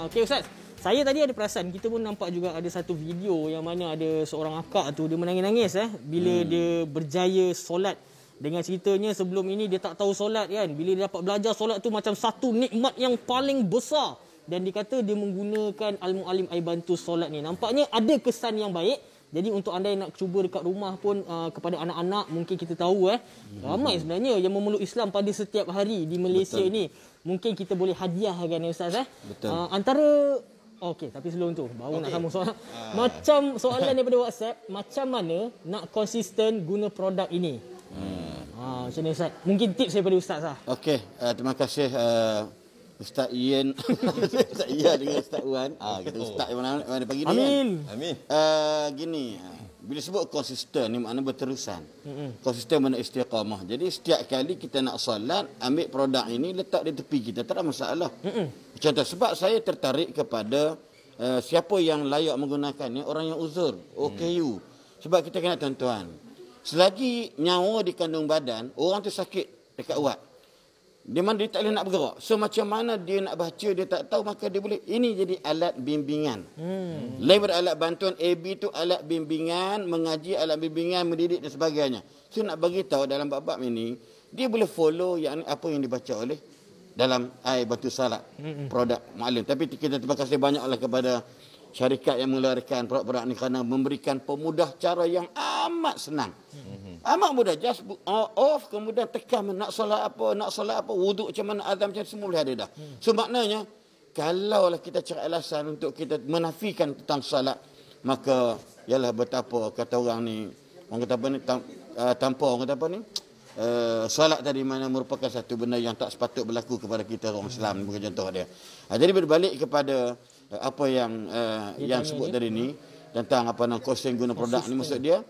Okey Ustaz, saya tadi ada perasan, kita pun nampak juga ada satu video yang mana ada seorang akak tu dia menangis-nangis bila dia berjaya solat. Dengan ceritanya sebelum ini dia tak tahu solat kan. Bila dia dapat belajar solat tu macam satu nikmat yang paling besar. Dan dikata dia menggunakan Al-Mu'alim iBantu Solat ni. Nampaknya ada kesan yang baik. Jadi untuk anda yang nak cuba dekat rumah pun kepada anak-anak, mungkin kita tahu ramai sebenarnya yang memeluk Islam pada setiap hari di Malaysia ni. Mungkin kita boleh hadiahkan Ustaz Betul. Antara okey, tapi sebelum tu baru nak sambung soalan. Macam soalan daripada WhatsApp, macam mana nak konsisten guna produk ini? Macam ni Ustaz. Mungkin tips daripada Ustaz Okey, terima kasih Ustaz Ian. Ustaz Ian dengan Ustaz Wan. Kita Ustaz yang mana pagi ni. Amin. Kan? Amin. Gini, bila sebut konsisten ni makna berterusan. Konsisten makna istiqamah. Jadi setiap kali kita nak solat, ambil produk ini letak di tepi kita, tak ada masalah. Contoh, sebab saya tertarik kepada siapa yang layak menggunakannya, orang yang uzur, OKU. Sebab kita kena tuan-tuan, selagi nyawa di kandung badan, orang tu sakit dekat urat. Di mana dia tak boleh nak bergerak. So macam mana dia nak baca, dia tak tahu, maka dia boleh. Ini jadi alat bimbingan. Lain daripada alat bantuan. AB tu alat bimbingan, mengaji, alat bimbingan, mendidik dan sebagainya. So nak bagi tahu dalam bab-bab ini, dia boleh follow yang apa yang dibaca oleh dalam air batu salat, produk Muallim. Tapi kita terima kasih banyaklah kepada syarikat yang mengeluarkan produk-produk ini kerana memberikan pemudah cara yang amat senang. Amat mudah, just off, kemudian tekan nak solat apa, wuduk macam mana, azan macam semua boleh ada dah. So maknanya, kalaulah kita cari alasan untuk kita menafikan tentang solat, maka ialah betapa kata orang ni, orang kata apa ni, tanpa orang kata apa ni, solat tadi mana merupakan satu benda yang tak sepatut berlaku kepada kita orang Islam, bukan contoh dia. Jadi berbalik kepada apa yang sebut tadi ni, tentang apa nama kosong guna produk ni, maksud dia,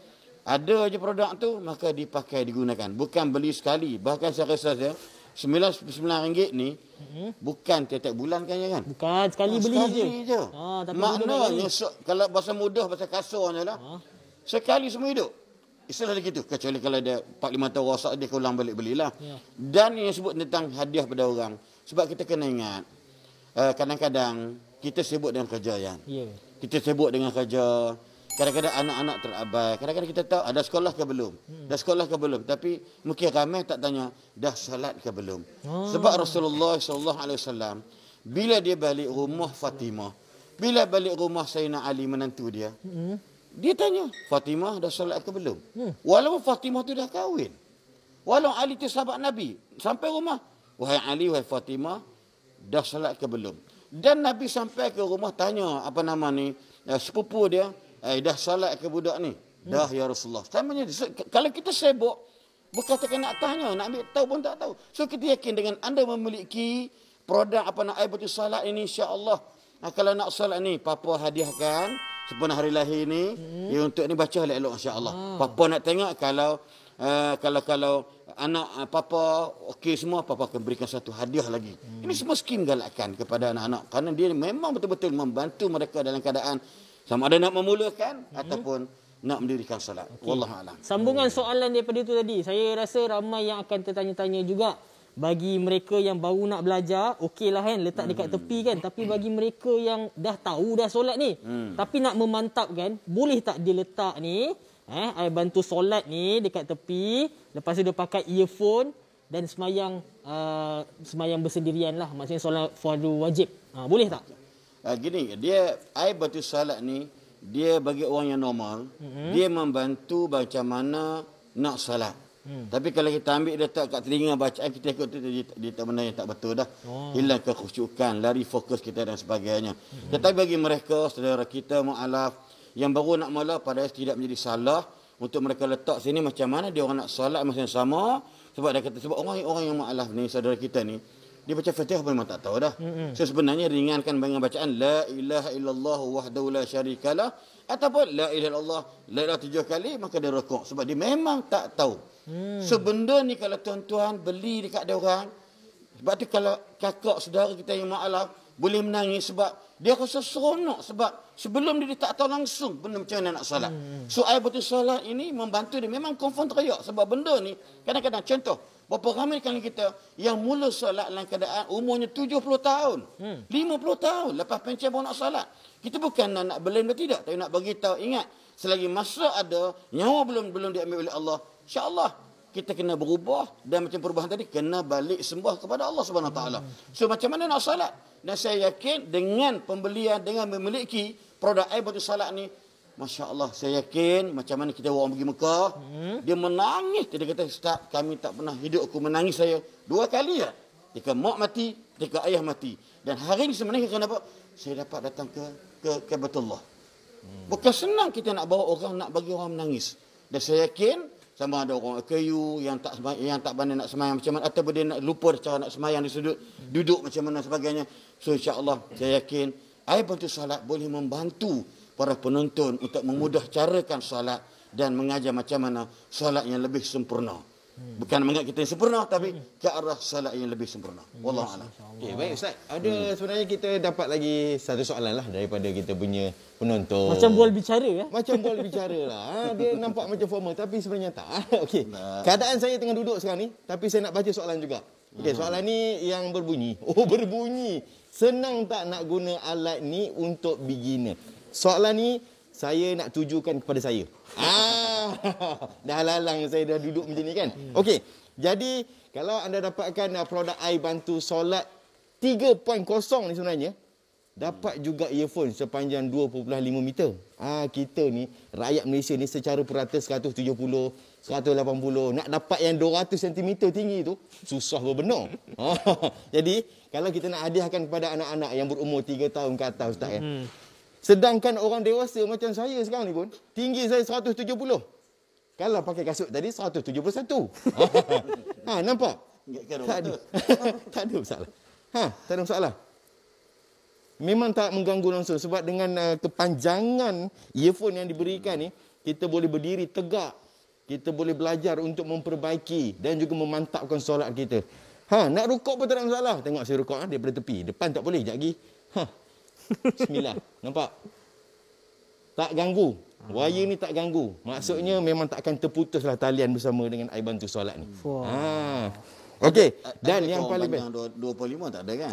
ada je produk tu, maka dipakai, digunakan. Bukan beli sekali. Bahkan saya rasa RM99 ni, bukan tiap-tiap bulan kan, ya kan? Bukan, sekali beli je. Tapi maknanya, kalau bahasa mudah, bahasa kasarnya lah, sekali semua hidup. Istilah begitu. Kecuali kalau dia 4-5 tahun rosak, dia ulang balik belilah. Dan yang sebut tentang hadiah pada orang. Sebab kita kena ingat, kadang-kadang kita sibuk dengan kerja, ya. Kita sibuk dengan kerja. Kadang-kadang anak-anak terabai. Kadang-kadang kita tahu ada sekolah ke belum. Dah sekolah ke belum. Tapi mungkin ramai tak tanya, dah salat ke belum. Sebab Rasulullah SAW, bila dia balik rumah Fatimah, bila balik rumah Sayyidina Ali menantu dia, dia tanya, Fatimah dah salat ke belum? Walaupun Fatimah tu dah kahwin. Walaupun Ali tu sahabat Nabi. Sampai rumah, wahai Ali, wahai Fatimah, dah salat ke belum? Dan Nabi sampai ke rumah tanya, apa nama ni, sepupu dia, dah salat ke budak ni? Dah ya Rasulullah. Samanya, kalau kita sibuk, bukan kita nak tanya, nak ambil tahu pun tak tahu. So kita yakin dengan anda memiliki produk apa nak air batu salat ini, insya-Allah. Kalau nak salat ni, papa hadiahkan sempena hari lahir ni, ya, untuk ni baca elok-elok insya-Allah. Papa nak tengok kalau anak papa okey semua, papa akan berikan satu hadiah lagi. Ini semua skim galakkan kepada anak-anak kerana dia memang betul-betul membantu mereka dalam keadaan sama ada nak memulakan ataupun nak mendirikan solat. Wallahu a'lam. Sambungan soalan daripada itu tadi, saya rasa ramai yang akan tertanya-tanya juga. Bagi mereka yang baru nak belajar, okeylah kan, letak dekat tepi kan. Tapi bagi mereka yang dah tahu dah solat ni, tapi nak memantapkan, boleh tak dia letak ni, air bantu solat ni dekat tepi, lepas tu dia pakai earphone dan semayang bersendirian lah. Maksudnya solat fardu wajib. Boleh tak? Gini, dia air batu salat ni, dia bagi orang yang normal, dia membantu macam mana nak salat. Tapi kalau kita ambil dia tak kat telinga bacaan, kita ikut tu, dia tak benda yang tak betul dah. Hilang kekhusyukan, lari fokus kita dan sebagainya. Tetapi bagi mereka, saudara kita mu'alaf, yang baru nak mula, padahal tidak menjadi salah untuk mereka letak sini macam mana dia orang nak salat masa yang sama. Sebab dia kata, sebab orang yang mu'alaf ni, saudara kita ni, dia baca Fatihah pun memang tak tahu dah. So sebenarnya ringankan dengan bacaan la ilaha illallah wahdahu la syarikalah ataupun la ilaha illallah la ilaha 7 kali, maka dia rukuk sebab dia memang tak tahu. So benda ni kalau tuan-tuan beli dekat dia orang, sebab tu kalau kakak saudara kita yang mu'alaf boleh menangis sebab dia rasa seronok sebab sebelum dia tak tahu langsung benda macam mana nak salat. So air batu salat ini membantu dia memang confirm teriak sebab benda ni kadang-kadang contoh berapa ramai kali kita yang mula solat dalam keadaan umurnya 70 tahun, 50 tahun lepas pencen baru nak solat. Kita bukan nak blame dia tidak, tapi nak bagi tahu ingat selagi masa ada, nyawa belum diambil oleh Allah, insya-Allah kita kena berubah dan macam perubahan tadi kena balik sembah kepada Allah Subhanahu Wa Taala. So macam mana nak solat? Dan saya yakin dengan pembelian, dengan memiliki produk air batu salat ni, Masya Allah, saya yakin macam mana kita orang pergi Mekah, dia menangis. Dia kata, Ustaz, kami tak pernah hidup aku menangis saya 2 kali ya. Ketika mak mati, ketika ayah mati. Dan hari ini sebenarnya kenapa? Saya dapat datang ke Baitullah. Bukan senang kita nak bawa orang, nak bagi orang menangis. Dan saya yakin, sama ada orang kayu yang tak pandai nak semayang macam mana, ataupun dia nak lupa cara nak semayang di sudut, duduk macam mana sebagainya. So insya-Allah, saya yakin air batu salat boleh membantu para penonton untuk memudah carakan solat dan mengajar macam mana solat yang lebih sempurna. Bukan mengingat kita yang sempurna, tapi ke arah solat yang lebih sempurna. Wallahu a'lam. Okey, baik Ustaz. Ada sebenarnya kita dapat lagi satu soalan lah daripada kita punya penonton. Macam bual bicara ya? Macam bual bicara lah. Dia nampak macam formal tapi sebenarnya tak. Okey. Keadaan saya tengah duduk sekarang ni, tapi saya nak baca soalan juga. Okey, soalan ni yang berbunyi. Oh, berbunyi. Senang tak nak guna alat ni untuk beginner? Soalan ni saya nak tujukan kepada saya. Dah lalang saya dah duduk macam ni kan. Okey, jadi kalau anda dapatkan produk air bantu solat 3.0 ni sebenarnya, dapat juga earphone sepanjang 2.5 meter. Kita ni, rakyat Malaysia ni secara purata 170, 180. Nak dapat yang 200 cm tinggi tu, susah berbenar. Jadi, kalau kita nak hadiahkan kepada anak-anak yang berumur 3 tahun ke atas, Ustaz, sedangkan orang dewasa macam saya sekarang ni pun, tinggi saya 170. Kalau pakai kasut tadi, 171. Nampak? Tak ada. Tak ada masalah. Tak ada masalah. Memang tak mengganggu langsung sebab dengan kepanjangan earphone yang diberikan ni, kita boleh berdiri tegak. Kita boleh belajar untuk memperbaiki dan juga memantapkan solat kita. Nak rukuk pun tak ada masalah. Tengok saya rukuk daripada tepi. Depan tak boleh, sekejap lagi. Bismillah. Nampak? Tak ganggu. Wire ni tak ganggu. Maksudnya memang tak akan terputuslah talian bersama dengan air bantu solat ni. Okey. Dan yang paling best. 25 tak ada kan?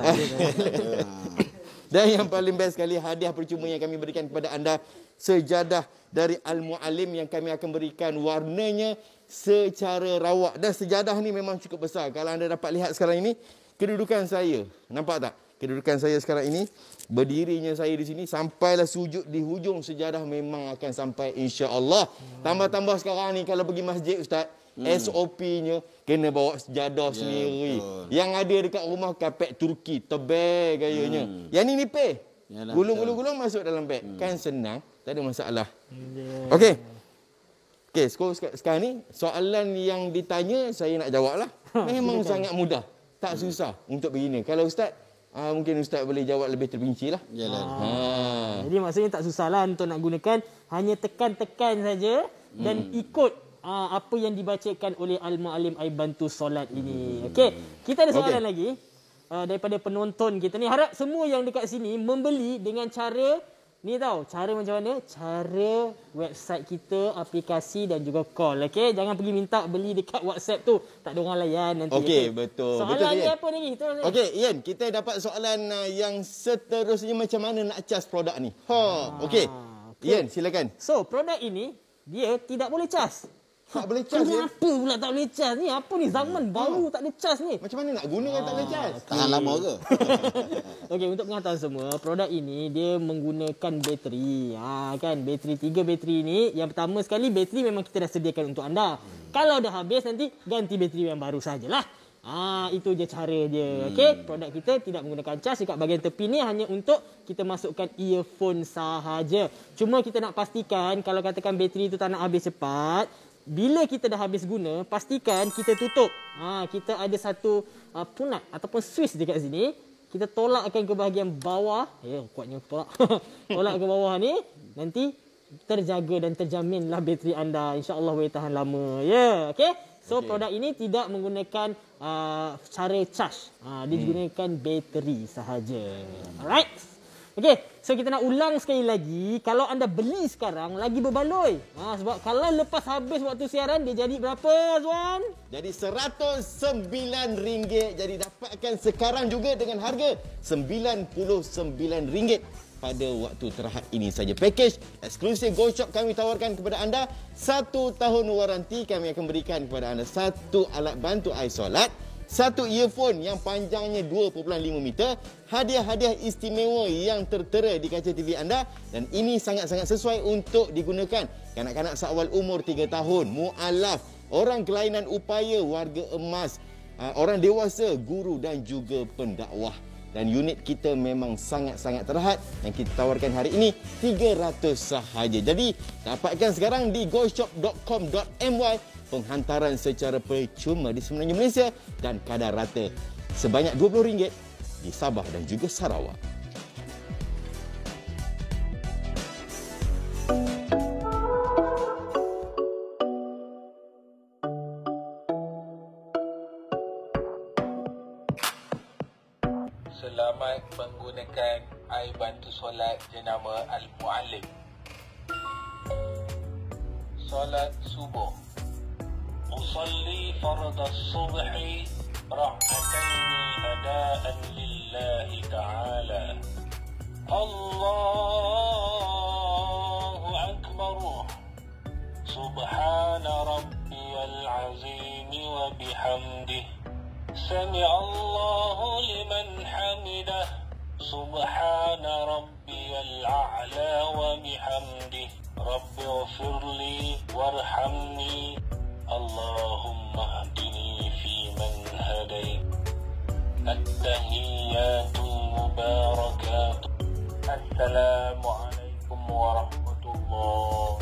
Dan yang paling best sekali, hadiah percuma yang kami berikan kepada anda, sejadah dari Al-Mu'allim yang kami akan berikan warnanya secara rawak. Dan sejadah ni memang cukup besar. Kalau anda dapat lihat sekarang ini, kedudukan saya. Nampak tak? Kedudukan saya sekarang ini, berdirinya saya di sini, sampailah sujud di hujung sejadah memang akan sampai insya-Allah. Tambah-tambah sekarang ni kalau pergi masjid, Ustaz, SOP-nya kena bawa sejadah sendiri. Betul. Yang ada dekat rumah kapet Turki, tebal gayanya. Yang ni nipis. Gulung-gulung masuk dalam beg. Kan senang, tak ada masalah. Okey. Okey, sekarang ni soalan yang ditanya saya nak jawablah. Memang sangat mudah. Tak susah untuk beginner. Kalau Ustaz, mungkin Ustaz boleh jawab lebih terperinci lah. Jadi maksudnya tak susahlah untuk nak gunakan. Hanya tekan-tekan saja dan ikut apa yang dibacakan oleh Al-Mu'allim air bantu solat ini. Okey, kita ada soalan lagi daripada penonton kita ni. Harap semua yang dekat sini membeli dengan cara ni tau. Cara macam mana? Cara website kita, aplikasi dan juga call. Okey, jangan pergi minta beli dekat WhatsApp tu. Tak ada orang layan nanti. Okey, betul. Soalan betul, ni apa lagi? Okey, Ian, kita dapat soalan yang seterusnya, macam mana nak cas produk ni. Okey. Ian, silakan. So, produk ini dia tidak boleh cas. Tak boleh cas ya? Kenapa pula tak boleh cas ni? Apa ni, zaman baru tak ada cas ni? Macam mana nak guna yang tak boleh cas? Tahan lama ke? Okey, untuk pengetahuan semua, produk ini dia menggunakan bateri. Kan, bateri 3 bateri ni. Yang pertama sekali, bateri memang kita dah sediakan untuk anda. Kalau dah habis nanti ganti bateri yang baru sajalah. Itu je cara dia. Okey, produk kita tidak menggunakan cas. Dekat bahagian tepi ni hanya untuk kita masukkan earphone sahaja. Cuma kita nak pastikan kalau katakan bateri itu tak nak habis cepat, bila kita dah habis guna, pastikan kita tutup. Kita ada satu punat ataupun switch dekat sini. Kita tolakkan ke bahagian bawah. Kuatnya tolak. Tolak ke bawah ni. Nanti terjaga dan terjaminlah bateri anda. InsyaAllah boleh tahan lama. Okay? So, produk ini tidak menggunakan cara charge. Dia digunakan bateri sahaja. Alright? Okey, so kita nak ulang sekali lagi. Kalau anda beli sekarang, lagi berbaloi. Sebab kalau lepas habis waktu siaran, dia jadi berapa, Zuan? Jadi RM109. Jadi dapatkan sekarang juga dengan harga RM99 pada waktu terhad ini saja. Package eksklusif Go Shop kami tawarkan kepada anda 1 tahun waranti. Kami akan berikan kepada anda 1 alat bantu air solat, 1 earphone yang panjangnya 2.5 meter, hadiah-hadiah istimewa yang tertera di kaca TV anda, dan ini sangat-sangat sesuai untuk digunakan kanak-kanak seawal umur 3 tahun, mu'alaf, orang kelainan upaya, warga emas, orang dewasa, guru dan juga pendakwah. Dan unit kita memang sangat-sangat terhad yang kita tawarkan hari ini 300 sahaja. Jadi dapatkan sekarang di goshop.com.my, penghantaran secara percuma di semenanjung Malaysia dan kadar rata sebanyak RM20 di Sabah dan juga Sarawak. Selamat menggunakan air bantu solat jenama Al-Mu'allim. Solat subuh. أصلي فرض الصبح ركعتين أداء لله تعالى. الله أكبر. سبحان ربي العظيم وبحمده. سمع الله لمن حمده. سبحان ربي الأعلى وبحمده. رب اغفر لي وارحمني. اللهم اهدني فيمن هديت. التحيات المباركات. السلام عليكم ورحمة الله.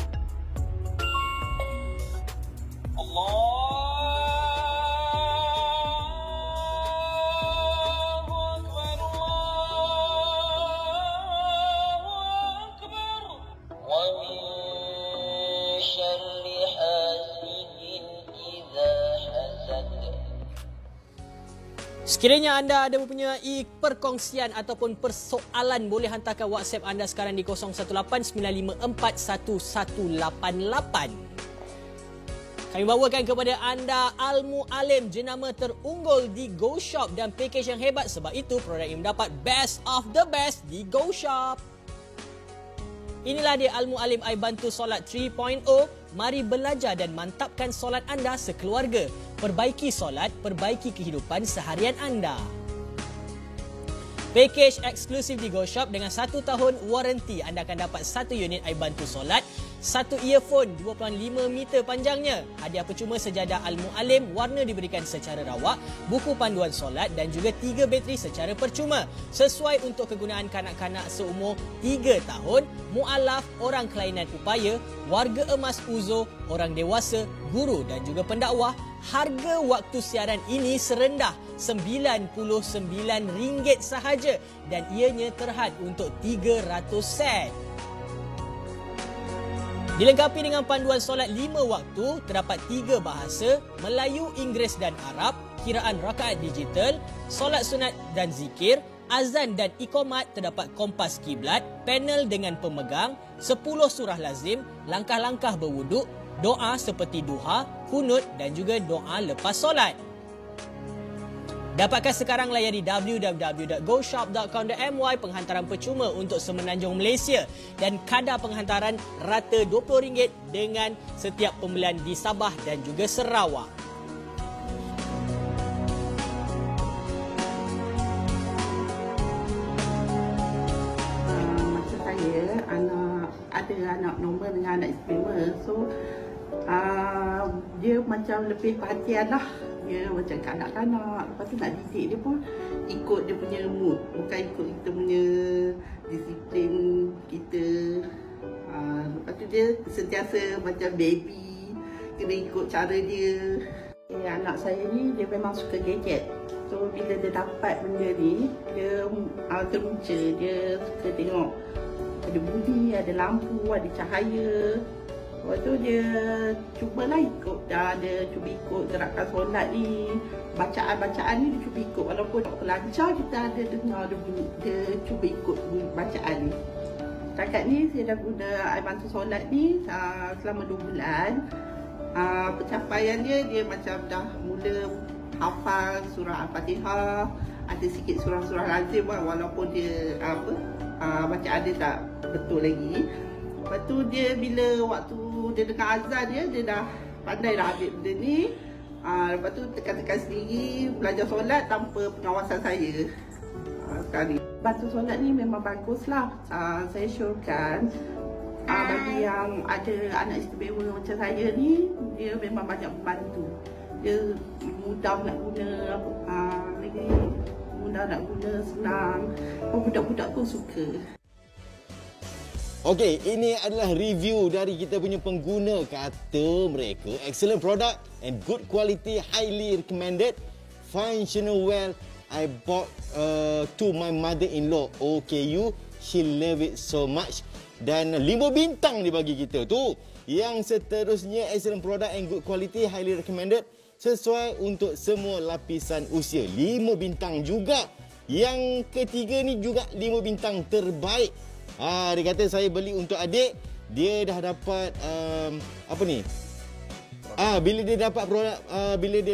Sekiranya anda ada mempunyai perkongsian ataupun persoalan, boleh hantarkan WhatsApp anda sekarang di 0189541188. Kami bawakan kepada anda Al-Mu'alim, jenama terunggul di GoShop dan pakej yang hebat. Sebab itu produk ini mendapat best of the best di GoShop. Inilah dia Al-Mu'alim I Bantu Solat 3.0. Mari belajar dan mantapkan solat anda sekeluarga. Perbaiki solat, perbaiki kehidupan seharian anda. Pakej eksklusif di GoShop dengan 1 tahun waranti. Anda akan dapat 1 unit I Bantu Solat, 1 earphone 2.5 meter panjangnya, hadiah percuma sejadah Al-Mu'alim warna diberikan secara rawak, buku panduan solat dan juga 3 bateri secara percuma. Sesuai untuk kegunaan kanak-kanak seumur 3 tahun, mu'alaf, orang kelainan upaya, warga emas uzo, orang dewasa, guru dan juga pendakwah. Harga waktu siaran ini serendah RM99 sahaja dan ianya terhad untuk 300 set. Dilengkapi dengan panduan solat 5 waktu, terdapat 3 bahasa, Melayu, Inggeris dan Arab, kiraan rakaat digital, solat sunat dan zikir, azan dan iqamat, terdapat kompas kiblat, panel dengan pemegang, 10 surah lazim, langkah-langkah berwuduk, doa seperti duha, kunut dan juga doa lepas solat. Dapatkan sekarang layari www.goshop.com.my, penghantaran percuma untuk semenanjung Malaysia dan kadar penghantaran rata RM20 dengan setiap pembelian di Sabah dan juga Sarawak. Macam saya, ada anak normal dengan anak istimewa, so dia macam lebih perhatian lah. Dia macam kanak-kanak, lepas tu nak didik dia pun ikut dia punya mood, bukan ikut kita punya disiplin kita. Lepas tu dia sentiasa macam baby, kena ikut cara dia. Anak saya ni dia memang suka gadget, so bila dia dapat benda ni, dia teruja, dia suka tengok ada bunyi, ada lampu, ada cahaya. Lepas tu dia cubalah ikut, dia cuba ikut gerakan solat ni, bacaan-bacaan ni dia cuba ikut. Walaupun tak lancar, kita ada dengar dia bunyi, dia cuba ikut bacaan ni. Setakat ni saya dah guna I Bantu Solat ni selama 2 bulan. Pencapaian dia macam dah mula hafal surah Al-Fatihah, ada sikit surah-surah lazim walaupun dia bacaan dia tak betul lagi. Lepas tu dia bila waktu dia dengar azan dia dah pandai dah ambil benda ni. Lepas tu tekan-tekan sendiri belajar solat tanpa pengawasan saya. Sekali bantu solat ni memang bagus lah. Saya syorkan bagi yang ada anak istimewa macam saya ni, dia memang banyak membantu. Dia mudah nak guna, lagi mudah nak guna, senang. Budak-budak pun suka. Okey, ini adalah review dari kita punya pengguna. Kata mereka, excellent product and good quality, highly recommended, functional well. I bought to my mother-in-law, OKU. She love it so much. Dan 5 bintang dia bagi kita tu. Yang seterusnya, excellent product and good quality, highly recommended, sesuai untuk semua lapisan usia. 5 bintang juga. Yang ketiga ni juga 5 bintang terbaik. Dia kata saya beli untuk adik, dia dah dapat Bila dia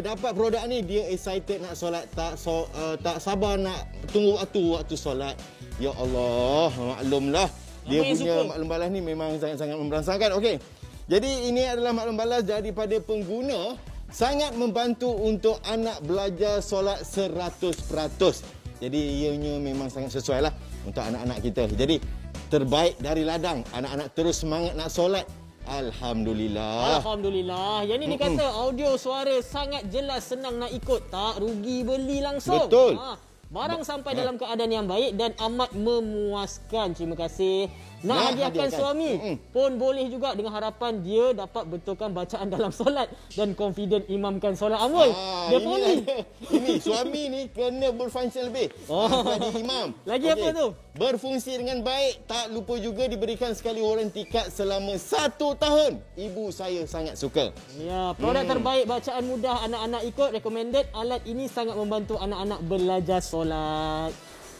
dapat produk ni, dia excited nak solat, tak sabar nak tunggu waktu solat. Ya Allah, maklumlah. Dia punya maklum balas ni memang sangat-sangat memberangsangkan. Okey. Jadi ini adalah maklum balas daripada pengguna, sangat membantu untuk anak belajar solat 100%. Jadi ianya memang sangat sesuai lah untuk anak-anak kita. Jadi terbaik dari ladang, anak-anak terus semangat nak solat. Alhamdulillah. Alhamdulillah. Yang ni dikata audio suara sangat jelas, senang nak ikut, tak rugi beli langsung. Betul. Barang sampai dalam keadaan yang baik dan amat memuaskan. Terima kasih. Nak hadiahkan suami pun boleh juga, dengan harapan dia dapat betulkan bacaan dalam solat dan confident imamkan solat. Amboi, dia boleh. Ini suami ni kena berfungsi lebih daripada imam. Lagi apa tu? Berfungsi dengan baik. Tak lupa juga diberikan sekali waranti kad selama 1 tahun. Ibu saya sangat suka. Ya, produk terbaik bacaan mudah anak-anak ikut, recommended. Alat ini sangat membantu anak-anak belajar solat.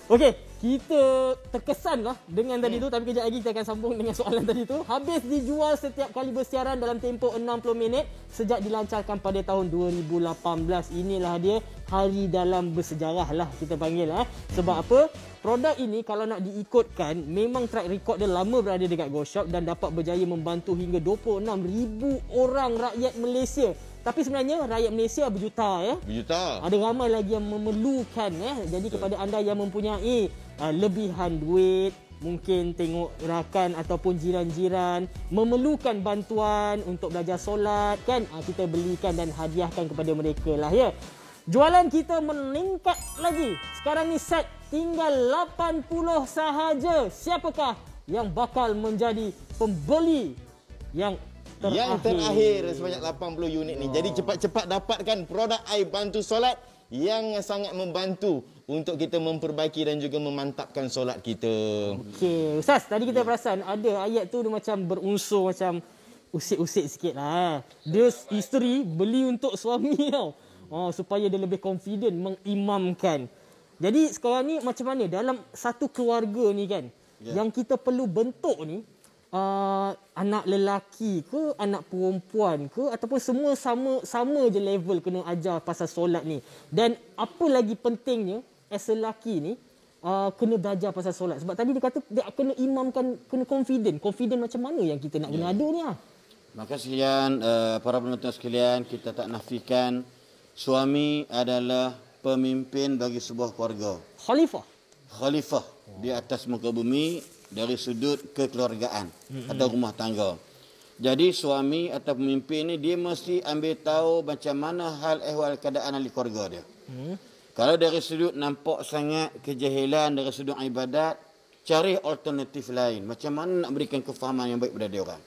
Okey, kita terkesan lah dengan tadi tu, tapi kejap lagi kita akan sambung dengan soalan tadi tu. Habis dijual setiap kali bersiaran dalam tempoh 60 minit sejak dilancarkan pada tahun 2018. Inilah dia hari dalam bersejarah lah kita panggil. Sebab apa? Produk ini kalau nak diikutkan, memang track record dia lama berada dekat GoShop dan dapat berjaya membantu hingga 26,000 orang rakyat Malaysia. Tapi sebenarnya rakyat Malaysia berjuta ya. Berjuta. Ada ramai lagi yang memerlukan Jadi kepada anda yang mempunyai lebihan duit, mungkin tengok rakan ataupun jiran-jiran memerlukan bantuan untuk belajar solat kan, kita belikan dan hadiahkan kepada mereka lah ya. Jualan kita meningkat lagi. Sekarang ni set tinggal 80 sahaja. Siapakah yang bakal menjadi pembeli yang terakhir sebanyak 80 unit ni. Jadi cepat-cepat dapatkan produk air bantu solat yang sangat membantu untuk kita memperbaiki dan juga memantapkan solat kita. Okey, Ustaz, tadi kita perasan ada ayat tu dia macam berunsur macam usik-usik sikit lah. Dia isteri beli untuk suami tau. Supaya dia lebih confident mengimamkan. Jadi sekarang ni macam mana dalam satu keluarga ni kan, yang kita perlu bentuk ni, anak lelaki ke, anak perempuan ke, ataupun semua sama je level kena ajar pasal solat ni. Dan apa lagi pentingnya as lelaki ni kena belajar pasal solat. Sebab tadi dia kata dia kena imamkan, kena confident. Confident macam mana yang kita nak kena ada ni Maka sekalian, para penonton sekalian, kita tak nafikan suami adalah pemimpin bagi sebuah keluarga. Khalifah di atas muka bumi dari sudut kekeluargaan atau rumah tangga. Jadi suami atau pemimpin ni dia mesti ambil tahu macam mana hal ehwal keadaan ahli keluarga dia. Kalau dari sudut nampak sangat kejahilan dari sudut ibadat, cari alternatif lain. Macam mana nak berikan kefahaman yang baik kepada dia orang.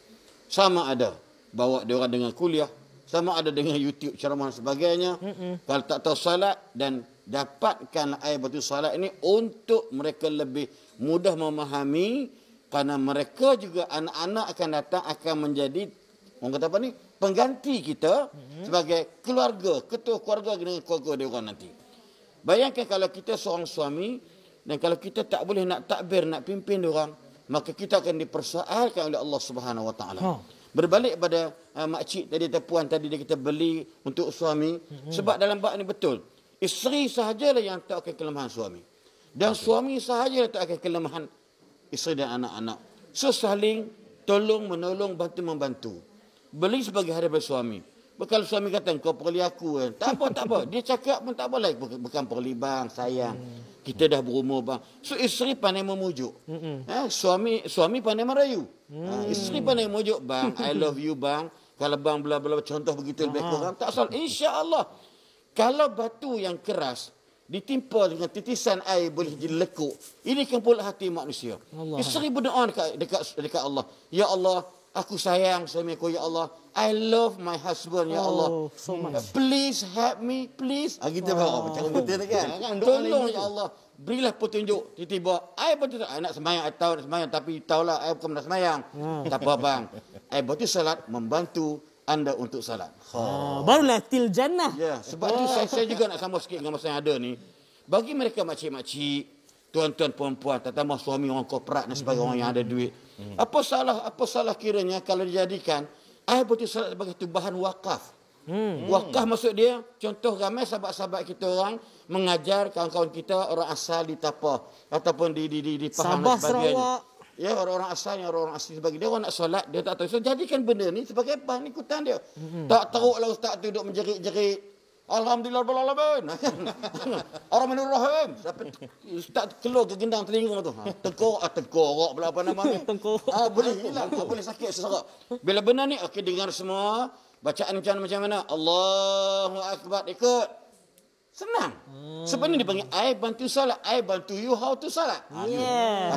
Sama ada bawa dia orang dengan kuliah, sama ada dengan YouTube ceramah dan sebagainya. Kalau tak tahu salat, dan dapatkan air batu salat ini untuk mereka lebih mudah memahami, kerana mereka juga anak-anak akan datang akan menjadi orang kata apa ni, pengganti kita sebagai keluarga, ketua keluarga dengan keluarga dia orang nanti. Bayangkan kalau kita seorang suami dan kalau kita tak boleh nak takbir, nak pimpin dia orang, maka kita akan dipersoalkan oleh Allah Subhanahu Wa Taala. Berbalik pada makcik tadi atau puan tadi dia kita beli untuk suami, sebab dalam bab ni betul. Isteri sahajalah yang tak akan kelemahan suami. Dan suami sahajalah tak akan kelemahan isteri dan anak-anak. So saling tolong menolong, bantu membantu. Beli sebagai hadiah suami. Kalau suami kata kau perli aku kan. Tak apa. Dia cakap pun tak boleh. Bukan perli bang, sayang. Kita dah berumur bang. So isteri pandai memujuk. Suami pandai merayu. Isteri pandai memujuk, bang, I love you bang. Kalau bang bela-bela contoh begitu lebih kurang, tak salah. Insya-Allah. Kalau batu yang keras ditimpa dengan titisan air boleh jadi lekuk. Ini kan pula hati manusia. Isteri berdoa dekat Allah. Ya Allah, aku sayang suami aku, ya Allah. I love my husband, ya Allah. So much. Please help me, please. Kita bawa macam betul kan? Tolong ya Allah. Berilah petunjuk. Tiba-tiba I betul nak sembahyang atau nak sembahyang, tapi tahulah I bukan nak sembahyang. Tak apa bang. I betul salat membantu anda untuk salat. Barulah til jannah. Ya, sebab tu saya juga nak sambung sikit dengan masa yang ada ni. Bagi mereka makcik-makcik, tuan-tuan perempuan, terutama suami orang korporat dan sebagai orang yang ada duit. Apa salah kiranya kalau dijadikan Air bantu solat sebagai tu bahan wakaf. Wakaf maksud dia, contoh ramai sahabat-sahabat kita orang mengajar kawan-kawan kita orang asal di Tapa ataupun di Pahang Sabah, dan sebagainya. Sarawak. Ya, orang-orang asalnya, orang asli sebagainya. Dia orang nak solat, dia tak tahu. So, jadikan benda ni sebagai bahan ikutan dia. Tak teruklah ustaz tu duduk menjerit-jerit. Alhamdulillah Rabbil Alamin. Orang menurut rahim. Ustaz keluar ke gendang telinga tu. Tengkorak pula apa nama ni. Tengkorak. Boleh hilang. Boleh sakit seserak. Bila benar ni, okey dengar semua. Bacaan macam mana? Allahu Akbar. Ikut. Senang. Sebenarnya dipanggil I bantu solat. I bantu you how to solat.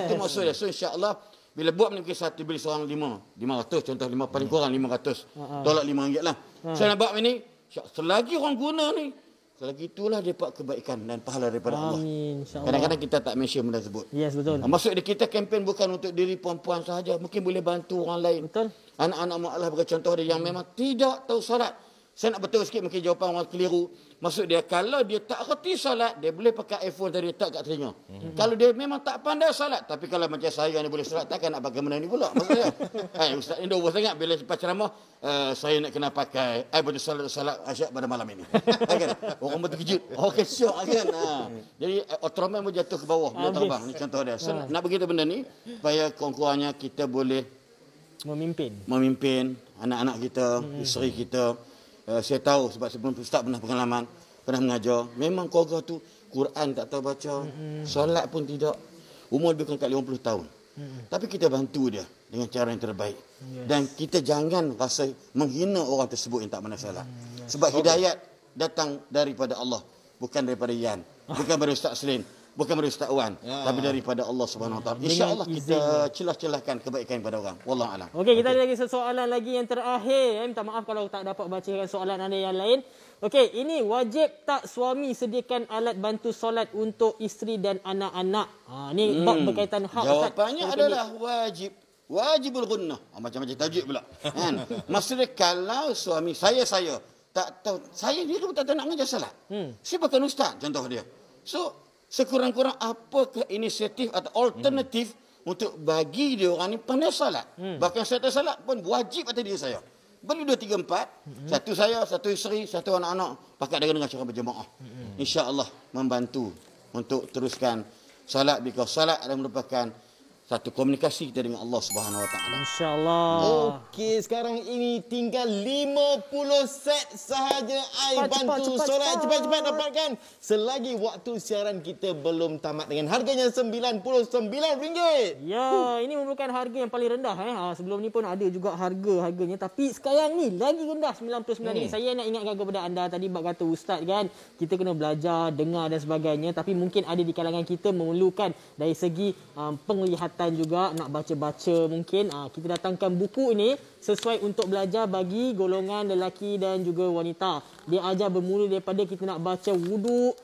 Itu maksud dia. So insya-Allah bila buat mungkin satu beli seorang 500 contoh 5 paling kurang 500. Tolak RM5 lah. Saya nak buat ni selagi orang guna ni, selagi itulah dia dapat kebaikan dan pahala daripada Allah. Kadang-kadang kita tak mention benda tersebut. Yes, betul. Maksud dia kita kempen bukan untuk diri perempuan sahaja, mungkin boleh bantu orang lain. Betul. Anak-anak mak Allah bagi contoh dia yang memang tidak tahu solat. Saya nak betul sikit mungkin jawapan orang keliru. Maksud dia kalau dia tak reti solat, dia boleh pakai iPhone tadi tak kat telinga. Kalau dia memang tak pandai solat, tapi kalau macam saya ni boleh solat, takkan nak pakai benda ni pula. Maksud dia. Ustaz ni dah sangat bila lepas ceramah, saya nak kena pakai bantu solat asyik pada malam ini. Kan? Orang terkejut. Okey, syok kan. Jadi Ultraman pun jatuh ke bawah, dia terbang. Ni contoh dia. So, nak begitu benda ni supaya kurang-kurangnya kita boleh memimpin anak-anak kita, isteri kita. Saya tahu sebab sebelum Ustaz pernah pengalaman, pernah mengajar. Memang keluarga tu Quran tak tahu baca, solat pun tidak. Umur lebih kurang kat 50 tahun. Tapi kita bantu dia dengan cara yang terbaik. Dan kita jangan rasa menghina orang tersebut yang tak pandai solat. Sebab hidayat datang daripada Allah, bukan daripada Yan, bukan daripada Ustaz Selin, bukan dari Ustaz Wan, tapi daripada Allah Subhanahu Wa Taala. Insya-Allah kita celah-celahkan kebaikan pada orang. Wallahu a'lam. Okey, kita ada lagi soalan lagi yang terakhir. Minta maaf kalau tak dapat bacakan soalan anda yang lain. Okey, ini wajib tak suami sediakan alat bantu solat untuk isteri dan anak-anak? Ni berkaitan hak. Jawapannya adalah wajib. Wajibul gunnah. Macam-macam tajuk pula. Kan? Maksudnya kalau suami saya tak tahu, saya dia pun tak tahu nak mengajar solat. Saya bukan ustaz contoh dia. So sekurang-kurang apakah inisiatif atau alternatif untuk bagi dia orang ni pandai solat. Bahkan saya tak solat pun wajib atas diri saya. Beli 2, 3, 4. Satu saya, satu isteri, satu anak-anak. Pakat dengan cara berjemaah. InsyaAllah membantu untuk teruskan solat. Because solat adalah merupakan satu komunikasi kita dengan Allah Subhanahu Wa Taala. InsyaAllah. Okey, sekarang ini tinggal 50 set sahaja air bantu solat. Cepat-cepat dapatkan selagi waktu siaran kita belum tamat dengan harganya RM99. Ya, ini merupakan harga yang paling rendah. Sebelum ni pun ada juga harganya. Tapi sekarang ni lagi rendah RM99. Saya nak ingatkan kepada anda tadi bab kata ustaz kan, kita kena belajar, dengar dan sebagainya. Tapi mungkin ada di kalangan kita memerlukan dari segi penglihatan juga, nak baca-baca mungkin. Kita datangkan buku ini sesuai untuk belajar bagi golongan lelaki dan juga wanita. Dia ajar bermula daripada kita nak baca wuduk,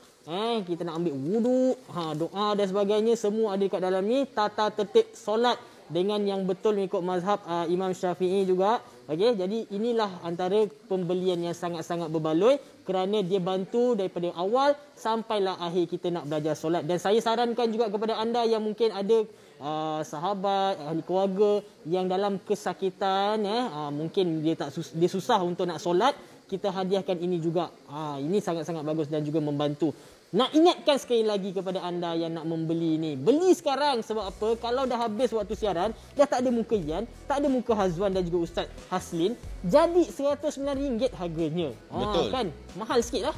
kita nak ambil wuduk, doa dan sebagainya, semua ada dekat dalam ni. Tata tertib solat dengan yang betul mengikut mazhab Imam Syafi'i juga. Okey, jadi inilah antara pembelian yang sangat-sangat berbaloi kerana dia bantu daripada awal sampailah akhir kita nak belajar solat. Dan saya sarankan juga kepada anda yang mungkin ada sahabat, ahli keluarga yang dalam kesakitan, mungkin dia susah untuk nak solat, kita hadiahkan ini juga. Ini sangat-sangat bagus dan juga membantu. Nak ingatkan sekali lagi kepada anda yang nak membeli ni, beli sekarang. Sebab apa? Kalau dah habis waktu siaran, dah tak ada muka Yan, tak ada muka Hazwan dan juga Ustaz Haslin, jadi RM109 harganya. Betul. Kan? Mahal sikit lah.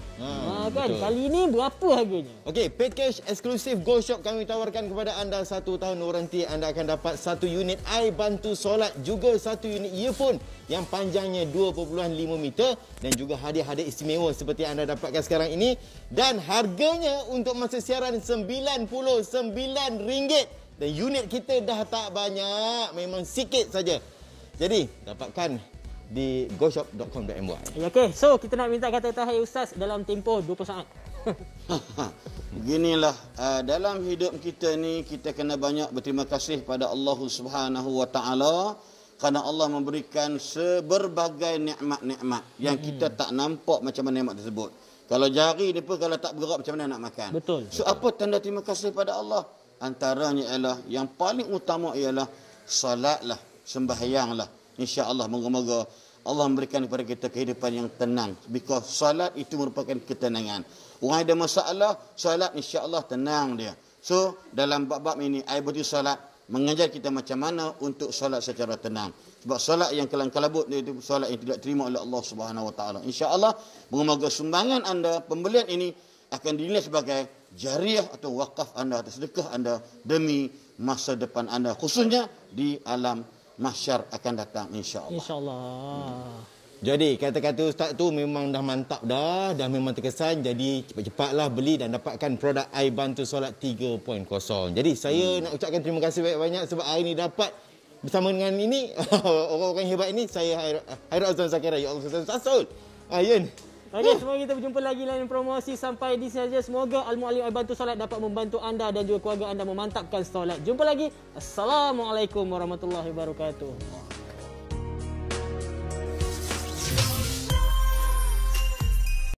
Kan? Betul. Kali ni berapa harganya? Okey, package eksklusif Go Shop kami tawarkan kepada anda 1 tahun waranti. Anda akan dapat 1 unit air bantu solat, juga 1 unit earphone yang panjangnya 2.5 meter dan juga hadiah-hadiah istimewa seperti anda dapatkan sekarang ini. Dan harganya untuk masa siaran RM99. Dan unit kita dah tak banyak, memang sikit saja. Jadi, dapatkan di goshop.com.my. Okey, so kita nak minta kata terakhir Ustaz dalam tempoh 20 saat. Beginilah, dalam hidup kita ni kita kena banyak berterima kasih pada Allah Subhanahu Wa Taala kerana Allah memberikan seberbagai nikmat-nikmat yang kita tak nampak macam mana nikmat tersebut. Kalau jari ni pun kalau tak bergerak macam mana nak makan. Betul. So apa tanda terima kasih pada Allah? Antaranya ialah yang paling utama ialah salatlah, sembahyanglah. InsyaAllah moga-moga Allah memberikan kepada kita kehidupan yang tenang. Because solat itu merupakan ketenangan. Orang ada masalah, solat insya-Allah tenang dia. So, dalam bab-bab ini, I berhenti solat mengajar kita macam mana untuk solat secara tenang. Sebab solat yang kelang-kalabut itu solat yang tidak terima oleh Allah Subhanahu Wa Taala. Insya-Allah, moga-moga sumbangan anda, pembelian ini akan dinilai sebagai jariah atau wakaf anda atau sedekah anda demi masa depan anda, khususnya di alam mahsyar akan datang insya-Allah. Insya-Allah. Jadi kata-kata ustaz tu memang dah mantap dah memang terkesan. Jadi cepat-cepatlah beli dan dapatkan produk I Bantu Solat 3.0. Jadi saya nak ucapkan terima kasih banyak-banyak sebab hari ni dapat bersama dengan ini orang-orang hebat ini. Saya Hairul Azman Zakira, ya Allah Sasul. Ayun. Okey, semoga kita berjumpa lagi lain promosi. Sampai di sini saja. Semoga Al-Muallim I Bantu Solat dapat membantu anda dan juga keluarga anda memantapkan solat. Jumpa lagi. Assalamualaikum warahmatullahi wabarakatuh.